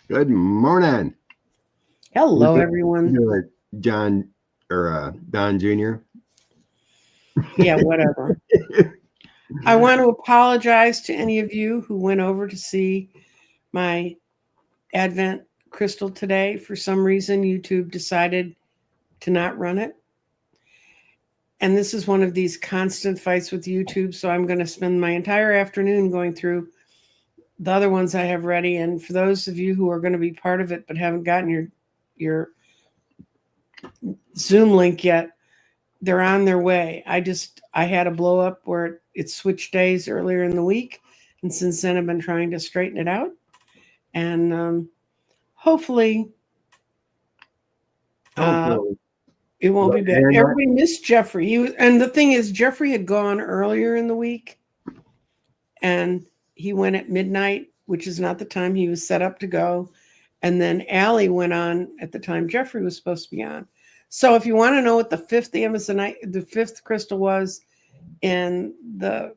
Good morning. Hello, everyone. You're John or Don Jr. Yeah, whatever. I want to apologize to any of you who went over to see my Advent crystal today. For some reason, YouTube decided to not run it. And this is one of these constant fights with YouTube. So I'm going to spend my entire afternoon going through the other ones I have ready. And for those of you who are going to be part of it but haven't gotten your Zoom link yet, they're on their way. I had a blow up where it switched days earlier in the week, and since then I've been trying to straighten it out, and hopefully it won't be bad. Everybody missed Jeffrey. And the thing is, Jeffrey had gone earlier in the week, and he went at midnight, which is not the time he was set up to go. And then Allie went on at the time Jeffrey was supposed to be on. So if you want to know what the fifth crystal was in the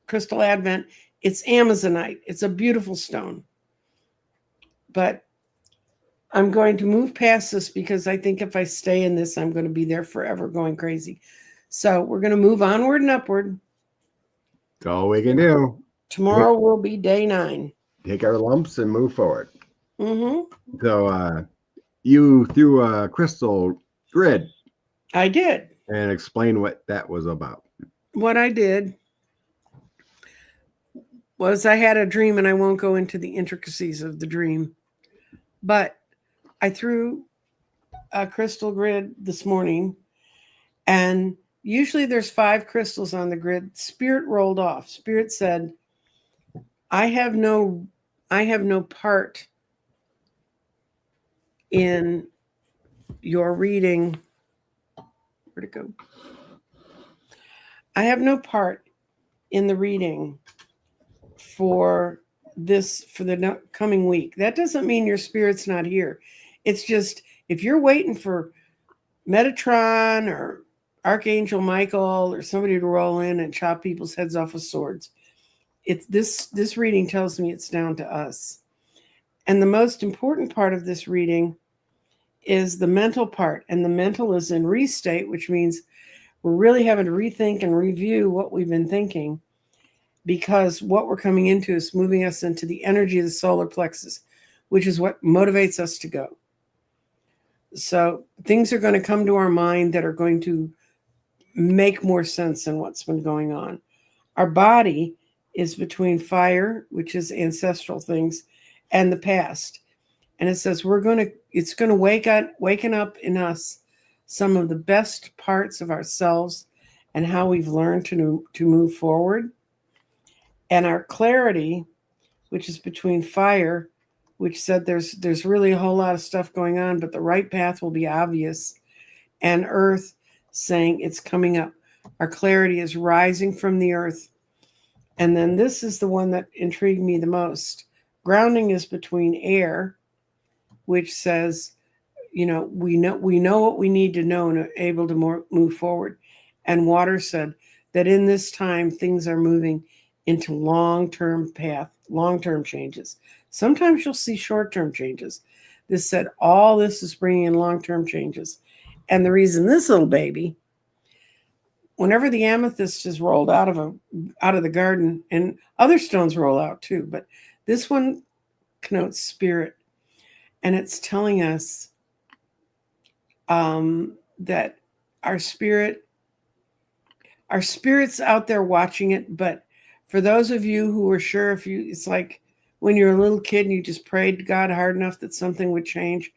Crystal Advent, it's Amazonite. It's a beautiful stone. But I'm going to move past this because I think if I stay in this, I'm going to be there forever going crazy. So we're going to move onward and upward. That's all we can do. Tomorrow will be day 9. Take our lumps and move forward. Mm-hmm. So you threw a crystal grid. I did. And explain what that was about. What I did was I had a dream, and I won't go into the intricacies of the dream, but I threw a crystal grid this morning, and usually there's 5 crystals on the grid. Spirit rolled off. Spirit said, I have no part in your reading. Where'd it go? I have no part in the reading for the coming week. That doesn't mean your spirit's not here. It's just, if you're waiting for Metatron or Archangel Michael or somebody to roll in and chop people's heads off with swords, it's this reading tells me it's down to us. And the most important part of this reading is the mental part. And the mental is in restate, which means we're really having to rethink and review what we've been thinking, because what we're coming into is moving us into the energy of the solar plexus, which is what motivates us to go. So things are going to come to our mind that are going to make more sense than what's been going on. Our body is between fire, which is ancestral things, and the past. And it says it's going to waken up in us some of the best parts of ourselves and how we've learned to move forward. And our clarity, which is between fire, which said there's really a whole lot of stuff going on, but the right path will be obvious. And earth saying it's coming up. Our clarity is rising from the earth. And then this is the one that intrigued me the most. Grounding is between air, which says, we know what we need to know and are able to move forward. And water said that in this time, things are moving into long-term changes. Sometimes you'll see short-term changes. This said all this is bringing in long-term changes. And the reason this little baby, whenever the amethyst is rolled out of the garden, and other stones roll out too, but this one connotes spirit. And it's telling us that our spirit's out there watching it. But for those of you who are sure, it's like when you're a little kid and you just prayed to God hard enough that something would change.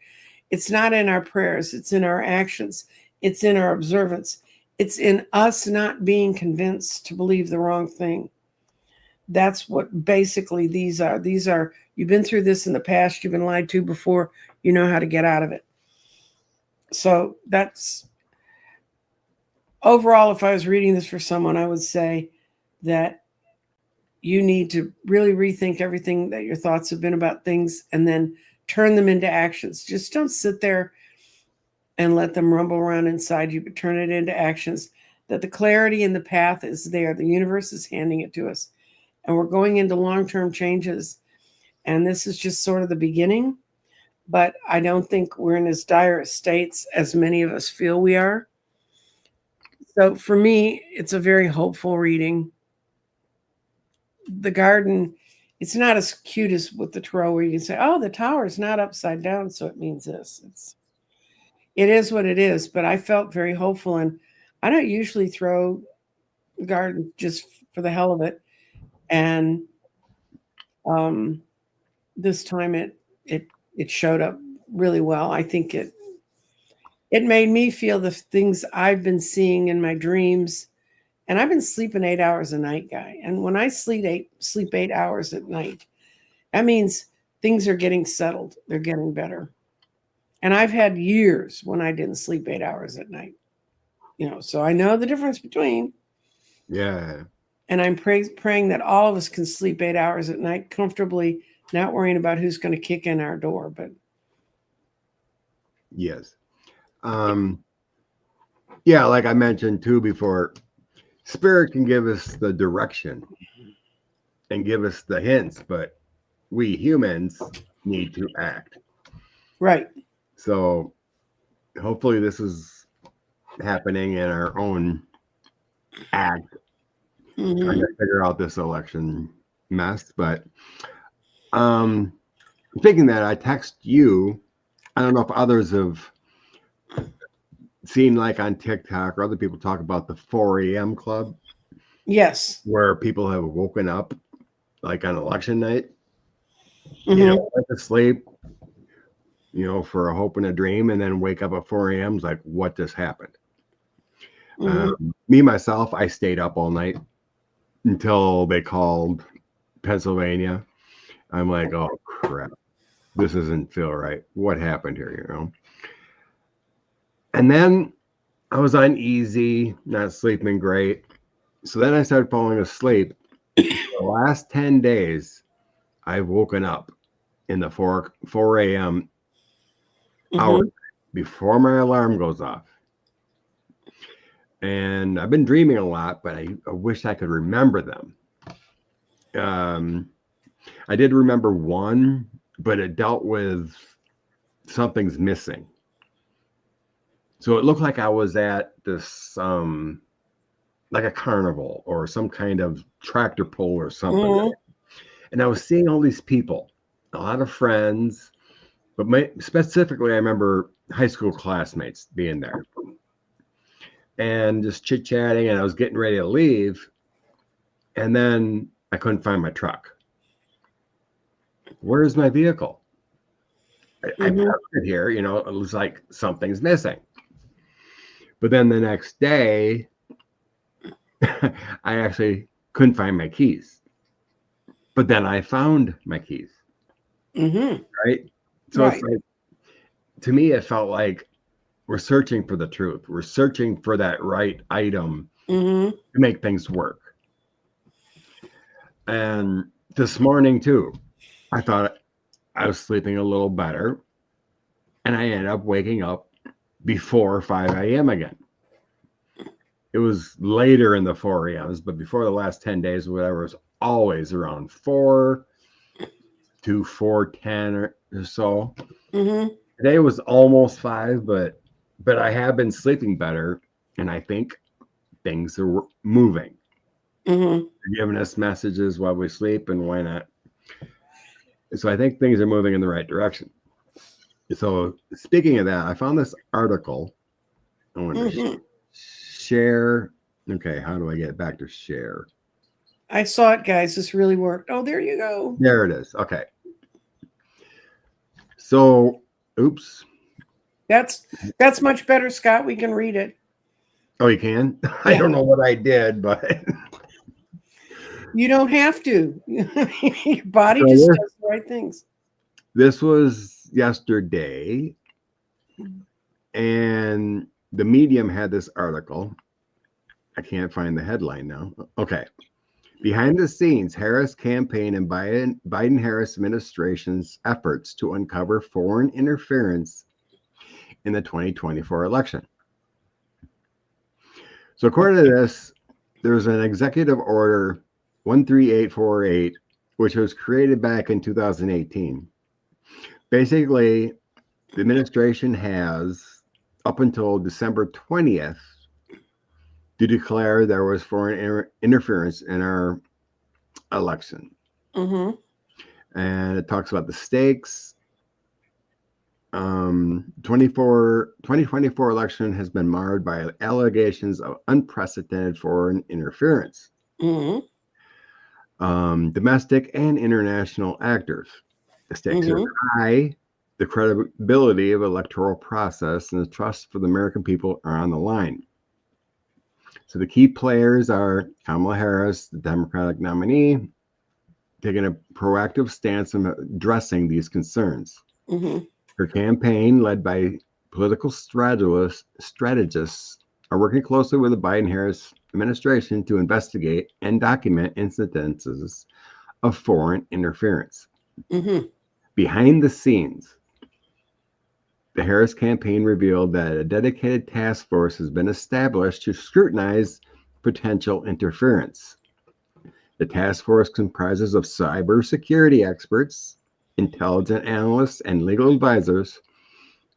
It's not in our prayers. It's in our actions. It's in our observance. It's in us not being convinced to believe the wrong thing. That's what basically these are. These are, you've been through this in the past. You've been lied to before. You know how to get out of it. So that's overall, if I was reading this for someone, I would say that you need to really rethink everything that your thoughts have been about things and then turn them into actions. Just don't sit there and let them rumble around inside you, but turn it into actions. That the clarity and the path is there. The universe is handing it to us. And we're going into long-term changes. And this is just sort of the beginning. But I don't think we're in as dire states as many of us feel we are. So for me, it's a very hopeful reading. The garden, it's not as cute as with the tarot where you can say, oh, the tower is not upside down, so it means this. It is what it is, but I felt very hopeful. And I don't usually throw garden just for the hell of it. And this time it showed up really well. I think it made me feel the things I've been seeing in my dreams. And I've been sleeping 8 hours a night, guy. And when I sleep 8 hours at night, that means things are getting settled. They're getting better. And I've had years when I didn't sleep 8 hours at night. So I know the difference between. Yeah. And I'm praying that all of us can sleep 8 hours at night comfortably, not worrying about who's going to kick in our door. But yes. Yeah, like I mentioned too before, Spirit can give us the direction and give us the hints, but we humans need to act. Right. So hopefully this is happening in our own act, trying to figure out this election mess. But thinking that, I text you. I don't know if others have seen, like on TikTok or other people talk about the 4 a.m. club. Yes. Where people have woken up like on election night, Mm-hmm. Went to sleep, for a hope and a dream, and then wake up at 4 a.m. It's like, what just happened? Me, myself, I stayed up all night until they called Pennsylvania. I'm like, oh crap, this doesn't feel right. What happened here, And then I was uneasy, not sleeping great. So then I started falling asleep. The last 10 days, I've woken up in the 4 a.m. hour before my alarm goes off. And I've been dreaming a lot, but I wish I could remember them. I did remember one, but it dealt with something's missing. So it looked like I was at this, like a carnival or some kind of tractor pull or something. And I was seeing all these people, a lot of friends, but specifically, I remember high school classmates being there and just chit-chatting, and I was getting ready to leave, and then I couldn't find my truck. Where's my vehicle? I parked it here, it was like something's missing. But then the next day, I actually couldn't find my keys. But then I found my keys. Right? So it's like, to me, it felt like we're searching for the truth. We're searching for that right item to make things work. And this morning, too, I thought I was sleeping a little better. And I ended up waking up before 5 a.m. again. It was later in the 4 a.m.s, but before the last 10 days or whatever, it was always around 4 to 4:10 or so. Today was almost 5, but I have been sleeping better, and I think things are moving. They're giving us messages while we sleep, and why not? So I think things are moving in the right direction. So speaking of that, I found this article. I want to share. Okay, how do I get back to share? I saw it, guys. This really worked. Oh, there you go. There it is. Okay. So, oops. That's much better, Scott. We can read it. Oh, you can? Yeah. I don't know what I did, but you don't have to. Your body just does the right things. This was yesterday, and the Medium had this article. I can't find the headline now. Okay. Behind the scenes, Harris campaign and Biden-Harris administration's efforts to uncover foreign interference in the 2024 election. So according to this, there's an executive order 13848 which was created back in 2018. Basically, the administration has up until December 20th to declare there was foreign interference in our election. Mm-hmm. And it talks about the stakes. 2024 election has been marred by allegations of unprecedented foreign interference. Mm-hmm. Domestic and international actors. The stakes Mm-hmm. are high. The credibility of electoral process and the trust for the American people are on the line. So the key players are Kamala Harris, the Democratic nominee, taking a proactive stance on addressing these concerns. Mm-hmm. Her campaign, led by political strategists, are working closely with the Biden-Harris administration to investigate and document incidences of foreign interference. Mm-hmm. Behind the scenes, the Harris campaign revealed that a dedicated task force has been established to scrutinize potential interference. The task force comprises of cybersecurity experts, intelligence analysts, and legal advisors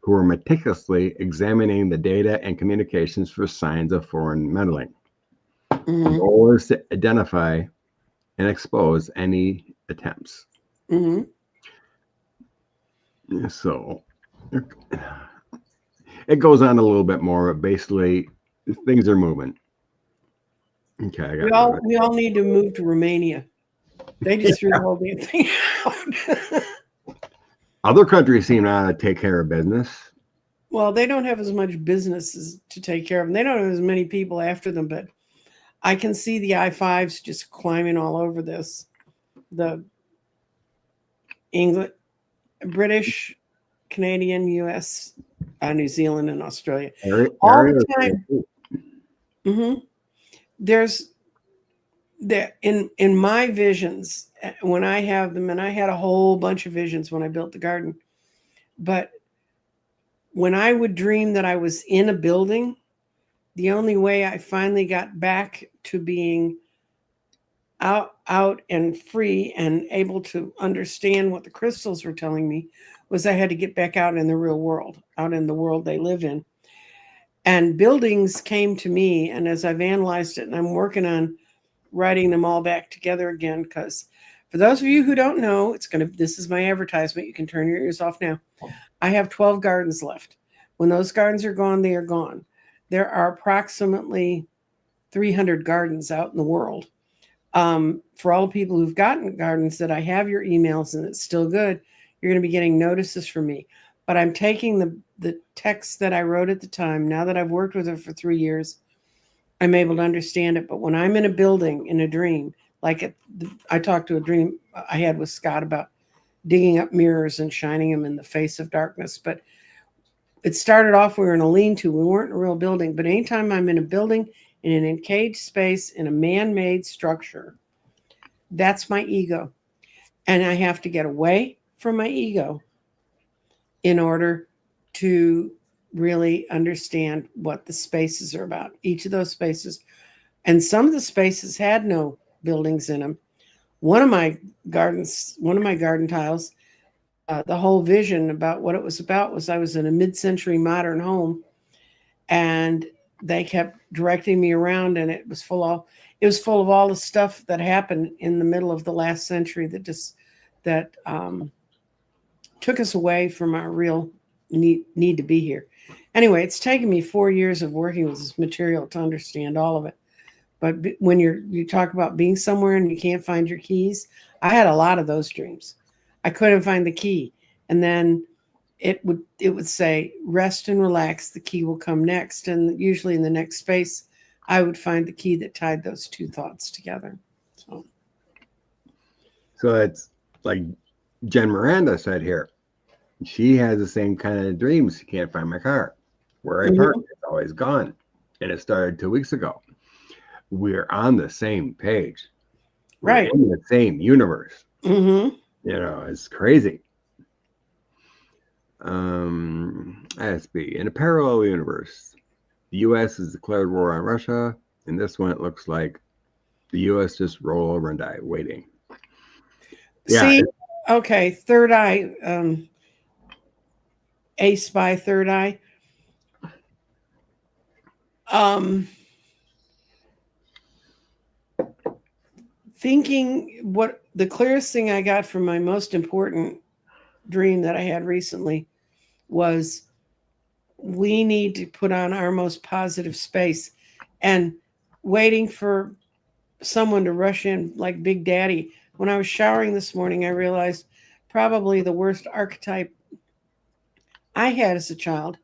who are meticulously examining the data and communications for signs of foreign meddling. Mm-hmm. The goal is to identify and expose any attempts. Mm-hmm. So it goes on a little bit more, but basically things are moving. Okay, I got We all need to move to Romania. They just threw the whole damn thing out. Other countries seem to take care of business. Well, they don't have as much business to take care of them. They don't have as many people after them, but I can see the I-5s just climbing all over this. The English, British, Canadian, U.S., New Zealand, and Australia. All the time. Mm-hmm. There's there in my visions when I have them, and I had a whole bunch of visions when I built the garden, but when I would dream that I was in a building, the only way I finally got back to being out and free and able to understand what the crystals were telling me was I had to get back out in the real world, out in the world they live in. And buildings came to me, and as I've analyzed it, and I'm working on writing them all back together again, because for those of you who don't know, this is my advertisement. You can turn your ears off now. I have 12 gardens left. When those gardens are gone, they are gone. There are approximately 300 gardens out in the world. For all the people who've gotten gardens that I have your emails and it's still good, you're going to be getting notices from me. But I'm taking the text that I wrote at the time. Now that I've worked with it for 3 years, I'm able to understand it. But when I'm in a building, in a dream, I talked to a dream I had with Scott about digging up mirrors and shining them in the face of darkness. But it started off, we were in a lean-to. We weren't in a real building. But anytime I'm in a building, in an encaged space, in a man-made structure, that's my ego. And I have to get away from my ego in order to really understand what the spaces are about. Each of those spaces. And some of the spaces had no buildings in them. One of my garden tiles, the whole vision about what it was about was I was in a mid-century modern home, and they kept directing me around, and it was full of all the stuff that happened in the middle of the last century that took us away from our real need to be here. Anyway, it's taken me 4 years of working with this material to understand all of it. But when you talk about being somewhere and you can't find your keys, I had a lot of those dreams. I couldn't find the key, and then it would say rest and relax. The key will come next, and usually in the next space, I would find the key that tied those two thoughts together. So it's like Jen Miranda said here. She has the same kind of dreams. She can't find my car. Where I parked, it's always gone. And it started 2 weeks ago. We're on the same page. Right. We're in the same universe. Mm-hmm. It's crazy. SB. In a parallel universe, the U.S. has declared war on Russia. In this one, it looks like the U.S. just roll over and die waiting. Yeah, See, okay, third eye, ace by third eye. Um, Thinking what the clearest thing I got from my most important dream that I had recently was we need to put on our most positive space, and waiting for someone to rush in like Big Daddy. When I was showering this morning, I realized probably the worst archetype I had as a child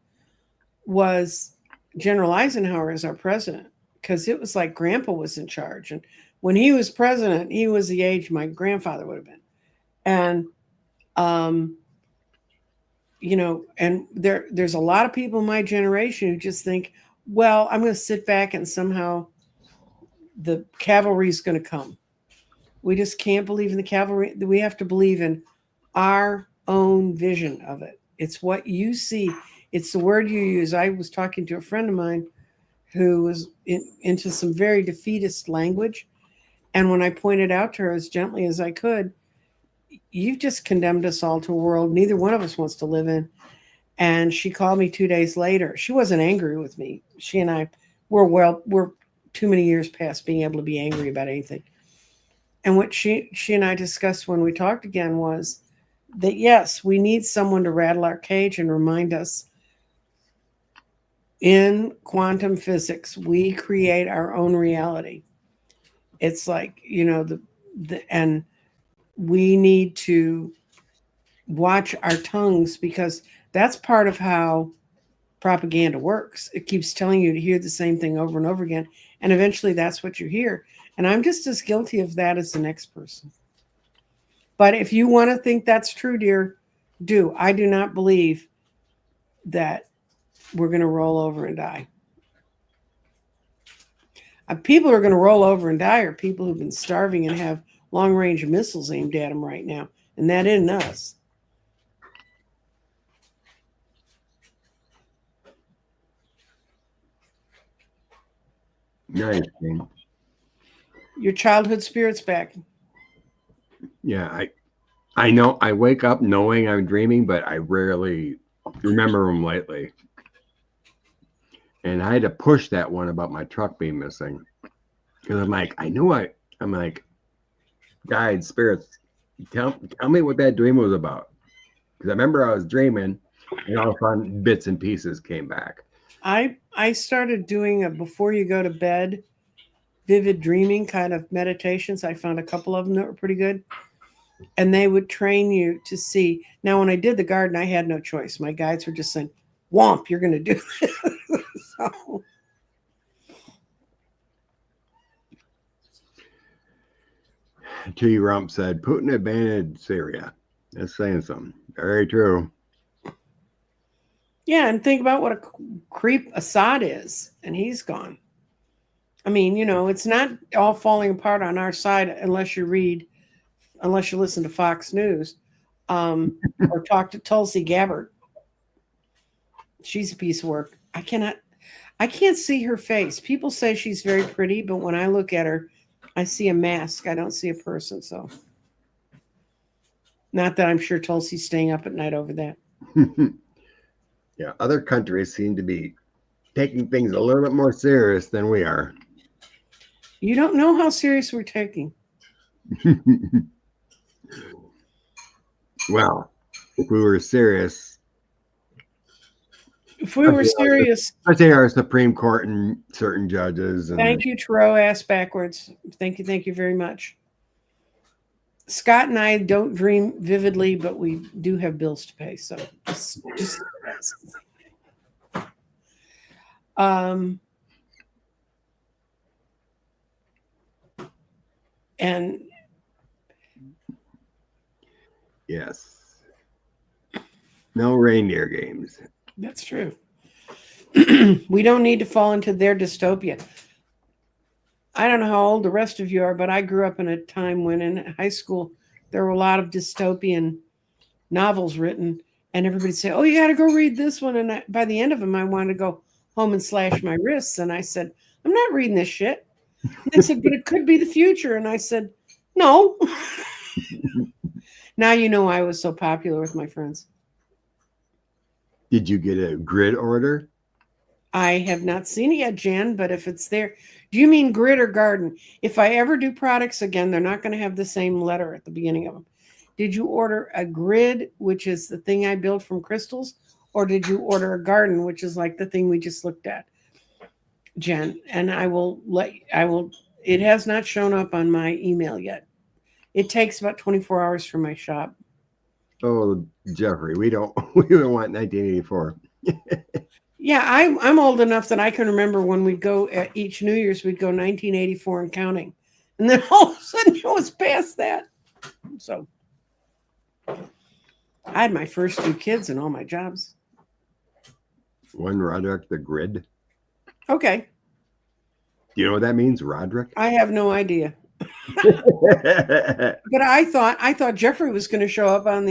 was General Eisenhower as our president, because it was like grandpa was in charge. And when he was president, he was the age my grandfather would have been. And, um, and there's a lot of people in my generation who just think, well, I'm going to sit back and somehow the cavalry is going to come. We just can't believe in the cavalry. We have to believe in our own vision of it. It's what you see. It's the word you use. I was talking to a friend of mine who was into some very defeatist language. And when I pointed out to her as gently as I could, you've just condemned us all to a world neither one of us wants to live in. And she called me 2 days later. She wasn't angry with me. She and I we're too many years past being able to be angry about anything. And what she and I discussed when we talked again was that, yes, we need someone to rattle our cage and remind us in quantum physics, we create our own reality. It's like, and we need to watch our tongues, because that's part of how propaganda works. It keeps telling you to hear the same thing over and over again. And eventually that's what you hear. And I'm just as guilty of that as the next person. But if you want to think that's true, dear, do. I do not believe that we're going to roll over and die. People who are going to roll over and die are people who've been starving and have long-range missiles aimed at them right now. And that isn't us. nice. Your childhood spirit's back. Yeah, I know I wake up knowing I'm dreaming, but I rarely remember them lately. And I had to push that one about my truck being missing. Because I'm like, I'm like, guides, spirits, tell me what that dream was about. Because I remember I was dreaming, and all of a sudden bits and pieces came back. I started doing a before you go to bed vivid dreaming kind of meditations. I found a couple of them that were pretty good. And they would train you to see. Now, when I did the garden, I had no choice. My guides were just saying, Womp, you're going to do this. So. T. Rump said, Putin abandoned Syria. That's saying something. Very true. Yeah, and think about what a creep Assad is, and he's gone. I mean, it's not all falling apart on our side unless you listen to Fox News or talk to Tulsi Gabbard. She's a piece of work. I can't see her face. People say she's very pretty, but when I look at her, I see a mask. I don't see a person. So, not that I'm sure Tulsi's staying up at night over that. Yeah, other countries seem to be taking things a little bit more serious than we are. You don't know how serious we're taking. Well, if we were serious. If we were serious. I'd say our Supreme Court and certain judges. And, thank you, Tro, ass backwards. Thank you very much. Scott and I don't dream vividly, but we do have bills to pay. So just and yes, no reindeer games. That's true. We don't need to fall into their dystopia. I don't know how old the rest of you are, but I grew up in a time when in high school there were a lot of dystopian novels written, and everybody would say, "Oh, you got to go read this one." And by the end of them, I wanted to go home and slash my wrists. And I said, "I'm not reading this shit." And they said, "But it could be the future." And I said, "No." Now you know I was so popular with my friends. Did you get a grid order? I have not seen it yet, Jan, but if it's there, do you mean grid or garden? If I ever do products again, they're not going to have the same letter at the beginning of them. Did you order a grid, which is the thing I built from crystals, or did you order a garden, which is like the thing we just looked at, Jen? And it has not shown up on my email yet. It takes about 24 hours from my shop. Oh, Jeffrey, we don't want 1984. Yeah, I'm old enough that I can remember when we'd go at each New Year's, we'd go 1984 and counting. And then all of a sudden it was past that. So I had my first 2 kids and all my jobs. One Roderick the Grid. Okay. Do you know what that means, Roderick? I have no idea. But I thought Jeffrey was going to show up on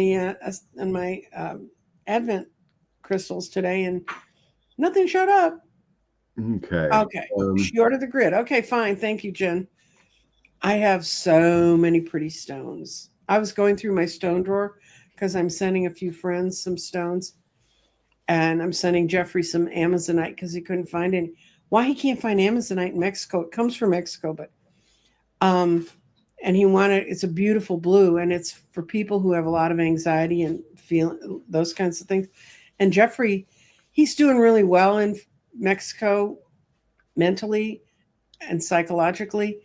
my Advent crystals today, and nothing showed up. Okay. Okay. She ordered the grid. Okay, fine. Thank you, Jen. I have so many pretty stones. I was going through my stone drawer because I'm sending a few friends some stones. And I'm sending Jeffrey some Amazonite because he couldn't find any. Why he can't find Amazonite in Mexico? It comes from Mexico, but and he wanted, it's a beautiful blue, and it's for people who have a lot of anxiety and feel those kinds of things. And Jeffrey, he's doing really well in Mexico mentally and psychologically.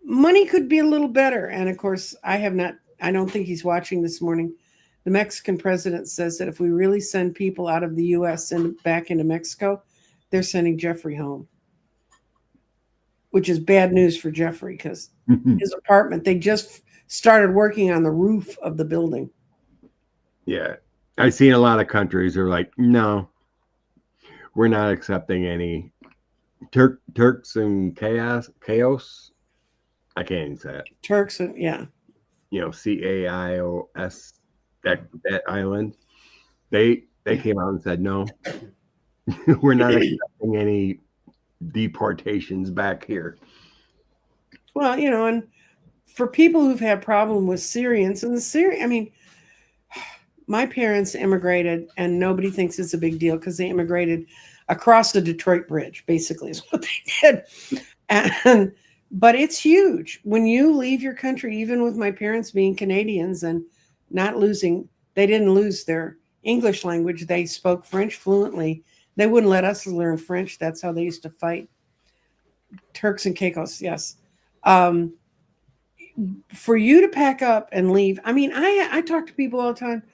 Money could be a little better. And of course, I don't think he's watching this morning. The Mexican president says that if we really send people out of the U.S. and back into Mexico, they're sending Jeffrey home, which is bad news for Jeffrey because his apartment, they just started working on the roof of the building. Yeah. I've seen a lot of countries are like, no, we're not accepting any Turks and chaos. I can't even say it. Turks and yeah. CAIOS. That island, they came out and said no, we're not accepting any deportations back here. Well, and for people who've had problem with Syrians and my parents immigrated, and nobody thinks it's a big deal because they immigrated across the Detroit Bridge, basically is what they did. But it's huge when you leave your country, even with my parents being Canadians and they didn't lose their English language. They spoke French fluently. They wouldn't let us learn French. That's how they used to fight. Turks and Caicos, yes. For you to pack up and leave, I talk to people all the time.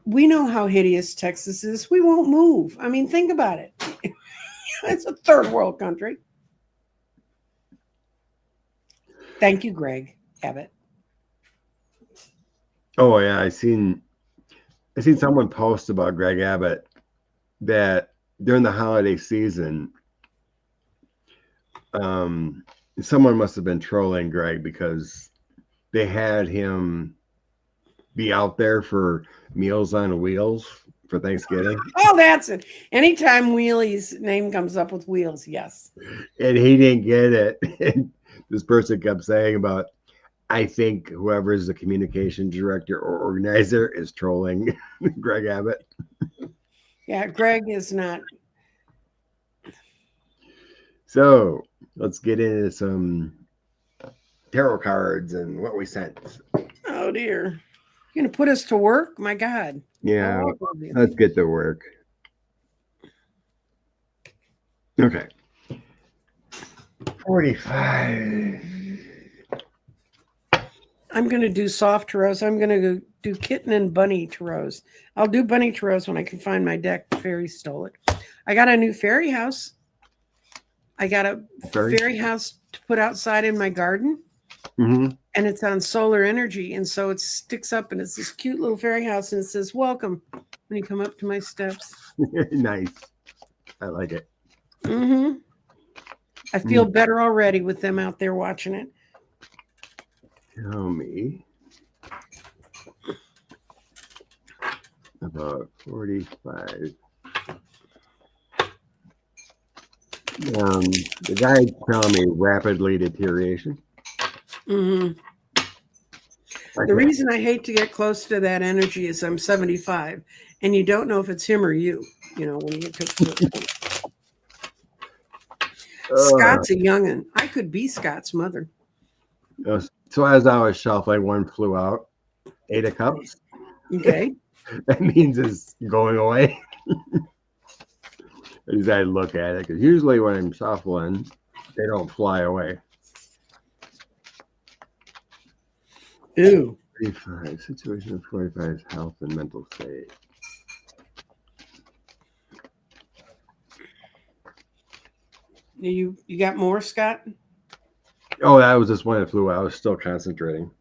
We know how hideous Texas is. We won't move. Think about it. It's a third world country. Thank you, Greg Abbott. Oh yeah, I seen someone post about Greg Abbott that during the holiday season, someone must have been trolling Greg because they had him be out there for Meals on Wheels for Thanksgiving. Oh, that's it. Anytime Wheelie's name comes up with wheels, yes. And he didn't get it. And this person kept saying about, I think whoever is the communication director or organizer is trolling Greg Abbott. Yeah, Greg is not. So let's get into some tarot cards and what we sent. Oh, dear. You're going to put us to work? My God. Yeah, let's get to work. Okay. 45. I'm going to do soft tarots. I'm going to do kitten and bunny tarots. I'll do bunny tarots when I can find my deck. The fairy stole it. I got a new fairy house. I got a fairy house to put outside in my garden. Mm-hmm. And it's on solar energy. And so it sticks up and it's this cute little fairy house. And it says, welcome when you come up to my steps. Nice. I like it. Mm-hmm. I feel better already with them out there watching it. Tell me about 45. The guy telling me rapidly deterioration. Mm-hmm. The reason I hate to get close to that energy is I'm 75, and you don't know if it's him or you. You know, when you get to the point. Scott's a youngin'. I could be Scott's mother. So as I was shuffling, one flew out. 8 of Cups. Okay. That means it's going away. I decided to look at it because usually when I'm shuffling, they don't fly away. Ooh. 45. Situation of 45 is health and mental state. You got more, Scott? Oh, that was just one that flew out. I was still concentrating.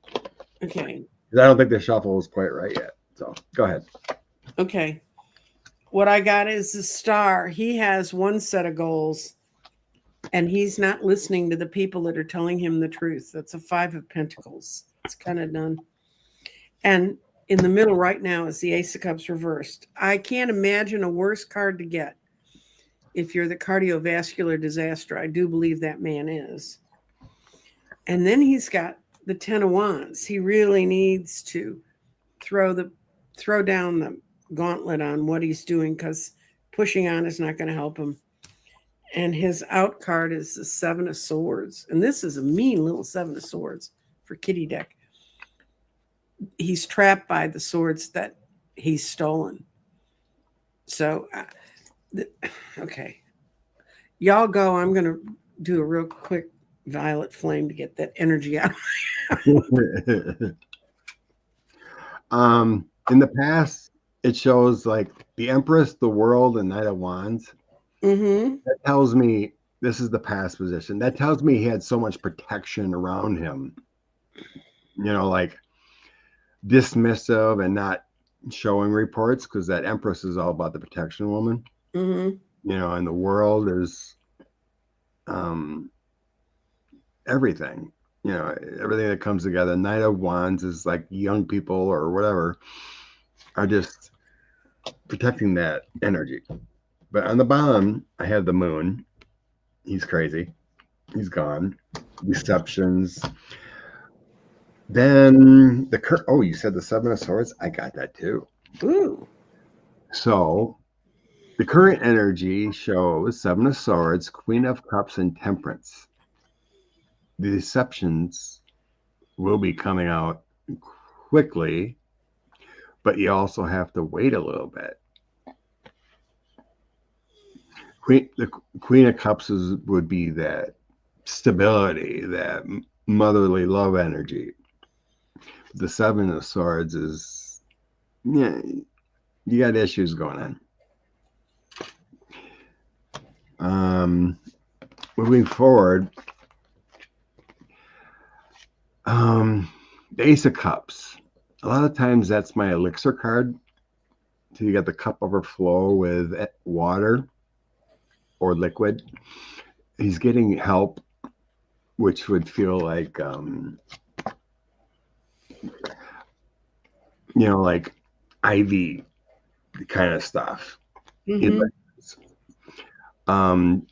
Okay. I don't think the shuffle is quite right yet. So go ahead. Okay. What I got is the star. He has one set of goals, and he's not listening to the people that are telling him the truth. That's a 5 of Pentacles. It's kind of done. And in the middle right now is the Ace of Cups reversed. I can't imagine a worse card to get if you're the cardiovascular disaster. I do believe that man is. And then he's got the 10 of Wands. He really needs to throw down the gauntlet on what he's doing, because pushing on is not going to help him. And his out card is the 7 of Swords. And this is a mean little 7 of Swords for Kitty deck. He's trapped by the swords that he's stolen. So, okay. Y'all go. I'm going to do a real quick violet flame to get that energy out. In the past, it shows like the Empress, the World, and Knight of Wands. Mm-hmm. That tells me this is the past position. That tells me he had so much protection around him. You know, like dismissive and not showing reports, because that Empress is all about the protection woman. Mm-hmm. You know, and the World is everything. You know, everything that comes together. Knight of Wands is like young people or whatever are just protecting that energy. But on the bottom, I have the Moon. He's crazy. He's gone. Deceptions. Then you said the 7 of Swords? I got that too. Ooh. So the current energy shows 7 of Swords, Queen of Cups, and Temperance. The deceptions will be coming out quickly, but you also have to wait a little bit. The Queen of Cups would be that stability, that motherly love energy. The 7 of Swords is, yeah, you got issues going on. Moving forward, the Ace of Cups. A lot of times that's my elixir card. So you got the cup overflow with water or liquid. He's getting help, which would feel like, you know, like IV kind of stuff. Mm-hmm.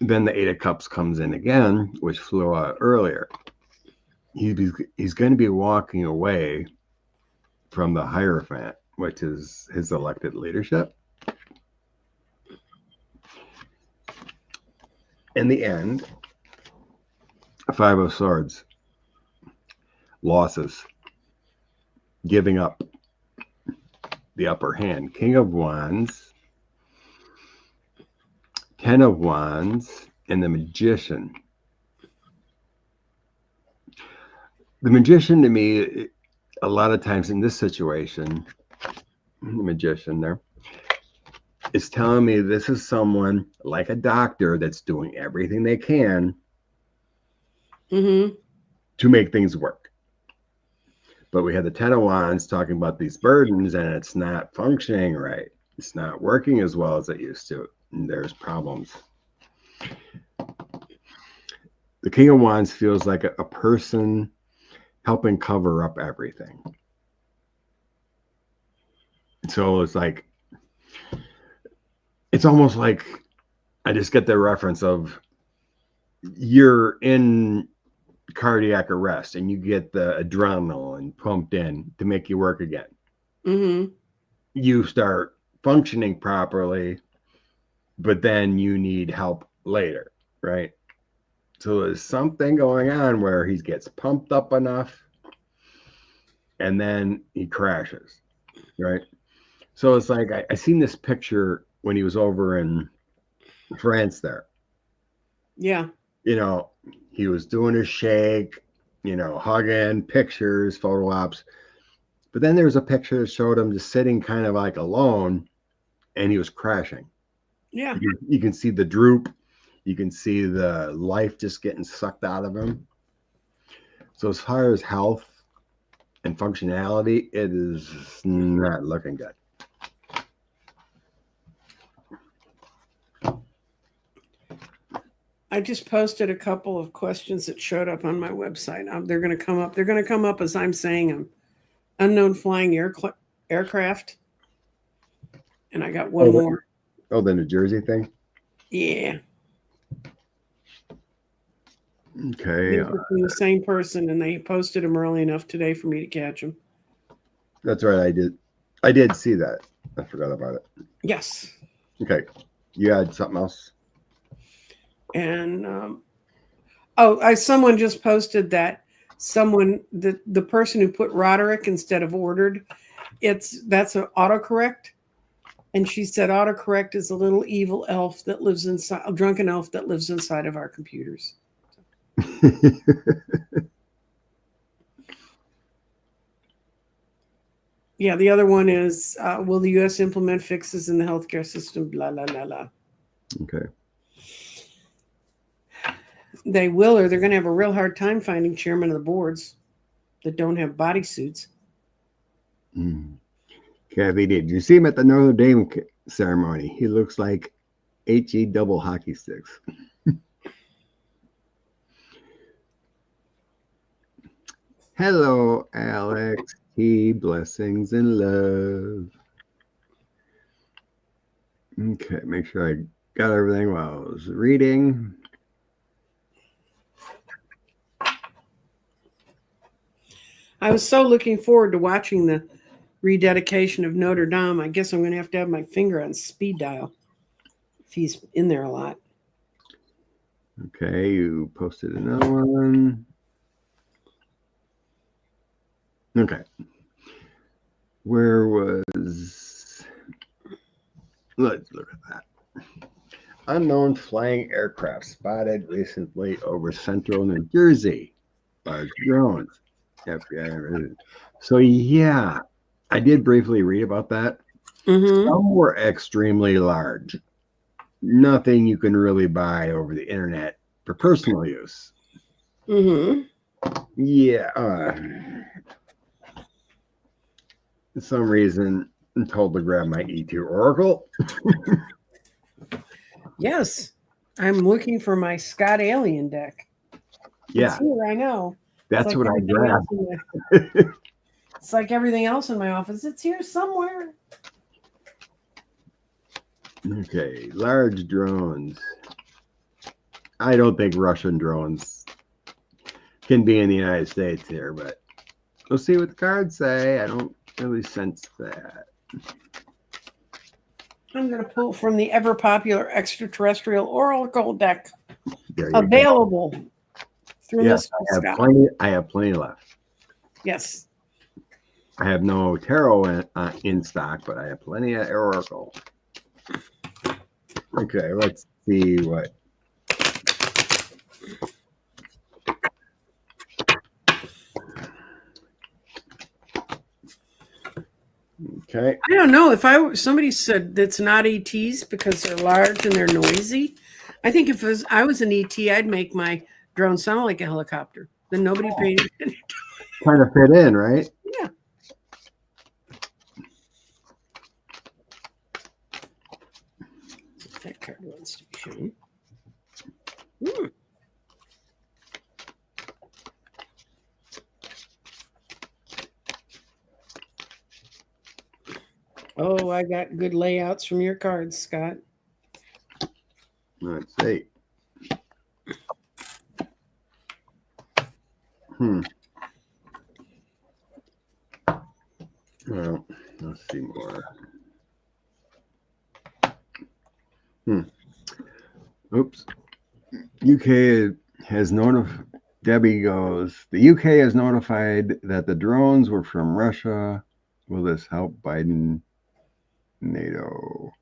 Then the 8 of Cups comes in again, which flew out earlier. He's going to be walking away from the Hierophant, which is his elected leadership. In the end, 5 of Swords, losses, giving up the upper hand. King of Wands, 10 of Wands, and the Magician. The Magician, to me, a lot of times in this situation, the Magician there, is telling me this is someone like a doctor that's doing everything they can to make things work. But we have the 10 of Wands talking about these burdens, and it's not functioning right. It's not working as well as it used to. And there's problems. The King of Wands feels like a person helping cover up everything. So it's like, it's almost like I just get the reference of you're in cardiac arrest and you get the adrenaline pumped in to make you work again. Mm-hmm. You start functioning properly, but then you need help later, right? So there's something going on where he gets pumped up enough and then he crashes, right? So it's like I seen this picture when he was over in France there. Yeah. You know, he was doing his shake, you know, hugging, pictures, photo ops. But then there's a picture that showed him just sitting kind of like alone and he was crashing. Yeah. You can see the droop. You can see the life just getting sucked out of him. So as far as health and functionality, it is not looking good. I just posted a couple of questions that showed up on my website. They're going to come up. They're going to come up as I'm saying them. Unknown flying aircraft. And I got one more. Oh, the New Jersey thing? Yeah. Okay. From the same person, and they posted them early enough today for me to catch them. That's right. I did see that. I forgot about it. Yes. Okay. You had something else? And someone just posted that the person who put Roderick instead of ordered, that's an autocorrect. And she said autocorrect is a little evil elf that lives inside, a drunken elf that lives inside of our computers. Yeah, the other one is, will the U.S. implement fixes in the healthcare system? Blah, blah, blah, blah. Okay. They will, or they're going to have a real hard time finding chairmen of the boards that don't have bodysuits. Kathy, did you see him at the Notre Dame ceremony? He looks like HE double hockey sticks. Hello, Alex. Blessings and love. Okay, make sure I got everything while I was reading. I was so looking forward to watching the rededication of Notre Dame. I guess I'm going to have my finger on speed dial if he's in there a lot. Okay, you posted another one. Okay. Where was... Let's look at that. Unknown flying aircraft spotted recently over central New Jersey. Large drones. FBI. So, yeah, I did briefly read about that. Mm-hmm. Some were extremely large. Nothing you can really buy over the internet for personal use. Mm-hmm. Yeah. For some reason, I'm told to grab my E2 Oracle. Yes. I'm looking for my Scott Alien deck. Yeah. It's here, I know. That's what I grabbed. It's like everything else in my office. It's here somewhere. Okay. Large drones. I don't think Russian drones can be in the United States here, but we'll see what the cards say. I don't really sense that. I'm going to pull from the ever popular Extraterrestrial Oracle deck Available through yes, Mr. I have plenty left. Yes. I have no tarot in stock, but I have plenty of Oracle. Okay, let's see what. Okay. I don't know if somebody said that's not ETs because they're large and they're noisy. I think if I was an ET, I'd make my drone sound like a helicopter. Then nobody paid attention. Kind of fit in, right? Yeah. That card wants to be shown. Oh, I got good layouts from your cards, Scott. Let's see. Hmm. Well, let's see more. Oops. UK has notified. Debbie goes. The UK has notified that the drones were from Russia. Will this help Biden? NATO.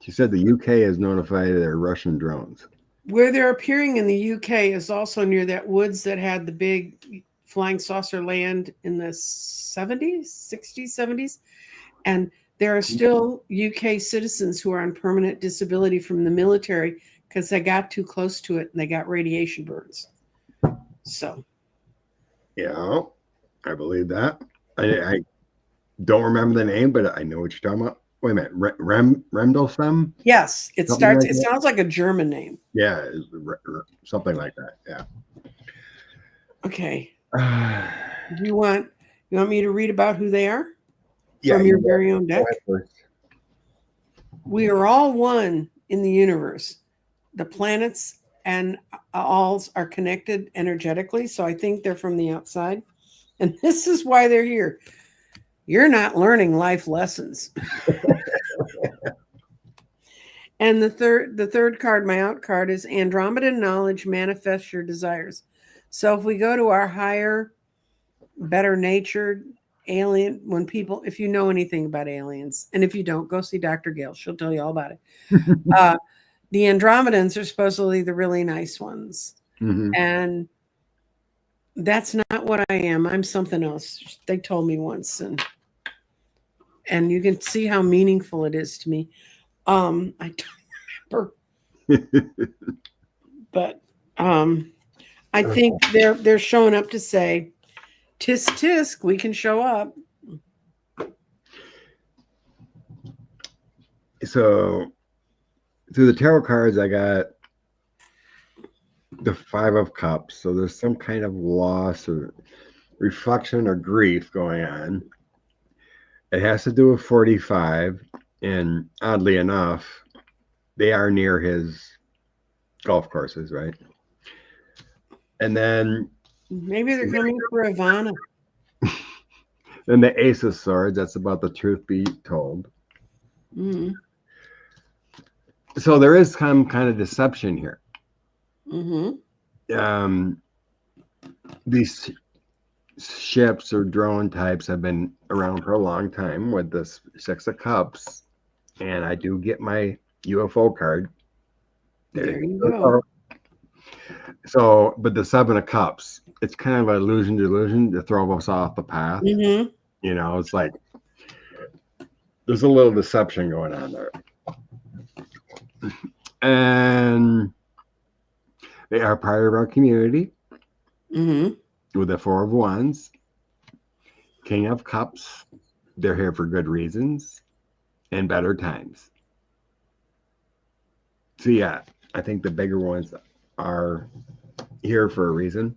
She said the UK has notified their Russian drones. Where they're appearing in the UK is also near that woods that had the big flying saucer land in the 70s, 60s, 70s. And there are still UK citizens who are on permanent disability from the military because they got too close to it and they got radiation burns. So, Yeah, I believe that. I don't remember the name, but I know what you're talking about. Wait a minute, Remdelsam? yes, it Something starts. like It that? sounds like a German name. Yeah, something like that. Yeah. Okay. Do you want me to read about who they are Yeah, from you your very own go deck? ahead first. We are all one in the universe. The planets and alls are connected energetically, so I think they're from the outside. And this is why they're here. You're not learning life lessons. And the third card, my out card, is Andromeda knowledge manifests your desires. So if we go to our higher, better natured alien, when people, if you know anything about aliens, and if you don't, go see Dr. Gail. She'll tell you all about it. The Andromedans are supposedly the really nice ones. Mhm. And that's not what I am. I'm something else. They told me once, and you can see how meaningful it is to me. I don't remember, but I think they're showing up to say, tisk tisk, we can show up. So through the tarot cards, I got the Five of Cups. So there's some kind of loss or reflection or grief going on. It has to do with 45, and oddly enough, they are near his golf courses, right? And then Maybe they're coming for Ivana. the Ace of Swords, that's about the truth be told. Mm-hmm. So there is some kind of deception here. Mm-hmm. These ships or drone types have been around for a long time with this Six of Cups, and I do get my UFO card. There you go. So, but the Seven of Cups, it's kind of an illusion delusion to throw us off the path. Mm-hmm. You know, it's like there's a little deception going on there. And they are part of our community. Mm-hmm. With the Four of Wands, King of Cups, they're here for good reasons and better times. So yeah, I think the bigger ones are here for a reason.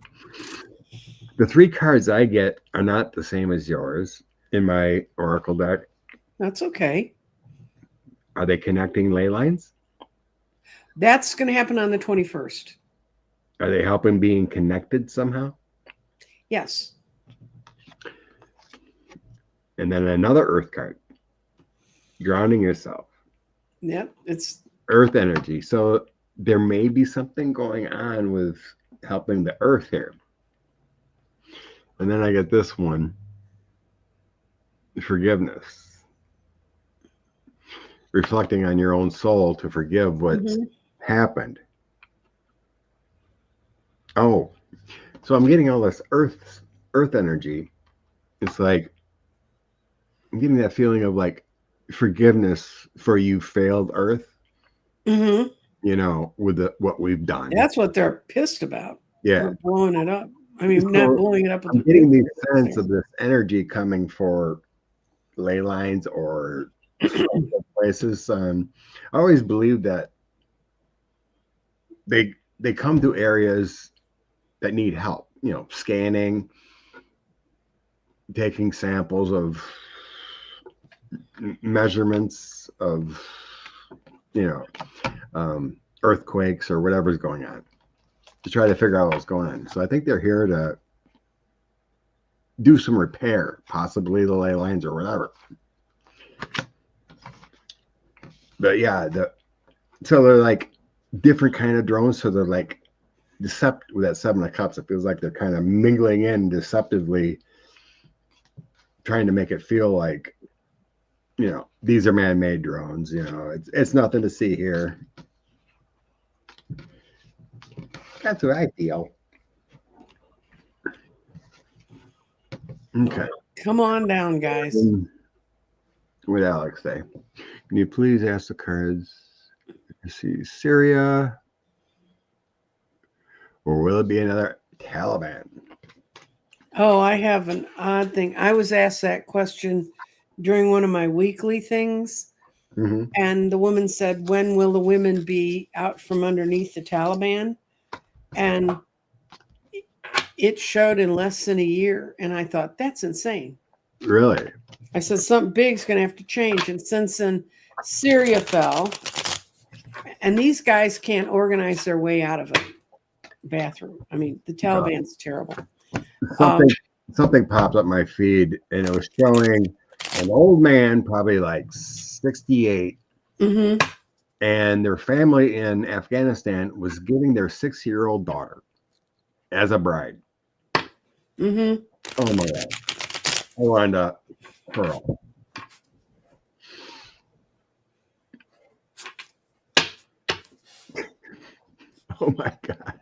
The three cards I get are not the same as yours in my Oracle deck. That's okay. Are they connecting ley lines? That's going to happen on the 21st. Are they helping being connected somehow? Yes. And then another Earth card, grounding yourself. Yep. It's Earth energy. So there may be something going on with helping the Earth here. And then I get this one, forgiveness. Reflecting on your own soul to forgive what's happened. Oh, so I'm getting all this earth energy. It's like I'm getting that feeling of like forgiveness for you failed Earth. Mm-hmm. You know, with what we've done. That's what they're pissed about. Yeah, They're blowing it up. I mean, so not blowing it up. I'm getting the sense of this energy coming for ley lines or places. I always believe that they come to areas that need help. You know, scanning, taking samples of measurements of earthquakes or whatever's going on, to try to figure out what's going on. So I think they're here to do some repair, possibly the ley lines or whatever. But yeah, so they're like different kind of drones. So they're like deceptive with that 7 of Cups. It feels like they're kind of mingling in deceptively, trying to make it feel like, these are man-made drones. It's nothing to see here. That's what I feel. Okay. Come on down, guys. What did Alex say? Can you please ask the cards? Let's see, Syria, or will it be another Taliban? Oh, I have an odd thing. I was asked that question during one of my weekly things, and the woman said, "When will the women be out from underneath the Taliban?" And it showed in less than a year, and I thought, that's insane. Really? I said, something big's going to have to change. And since then, Syria fell, and these guys can't organize their way out of a bathroom. I mean, the Taliban's terrible. Something popped up my feed, and it was showing an old man, probably like 68, and their family in Afghanistan was giving their 6-year-old daughter as a bride. Oh my God. I wanted to hurl. Oh my God.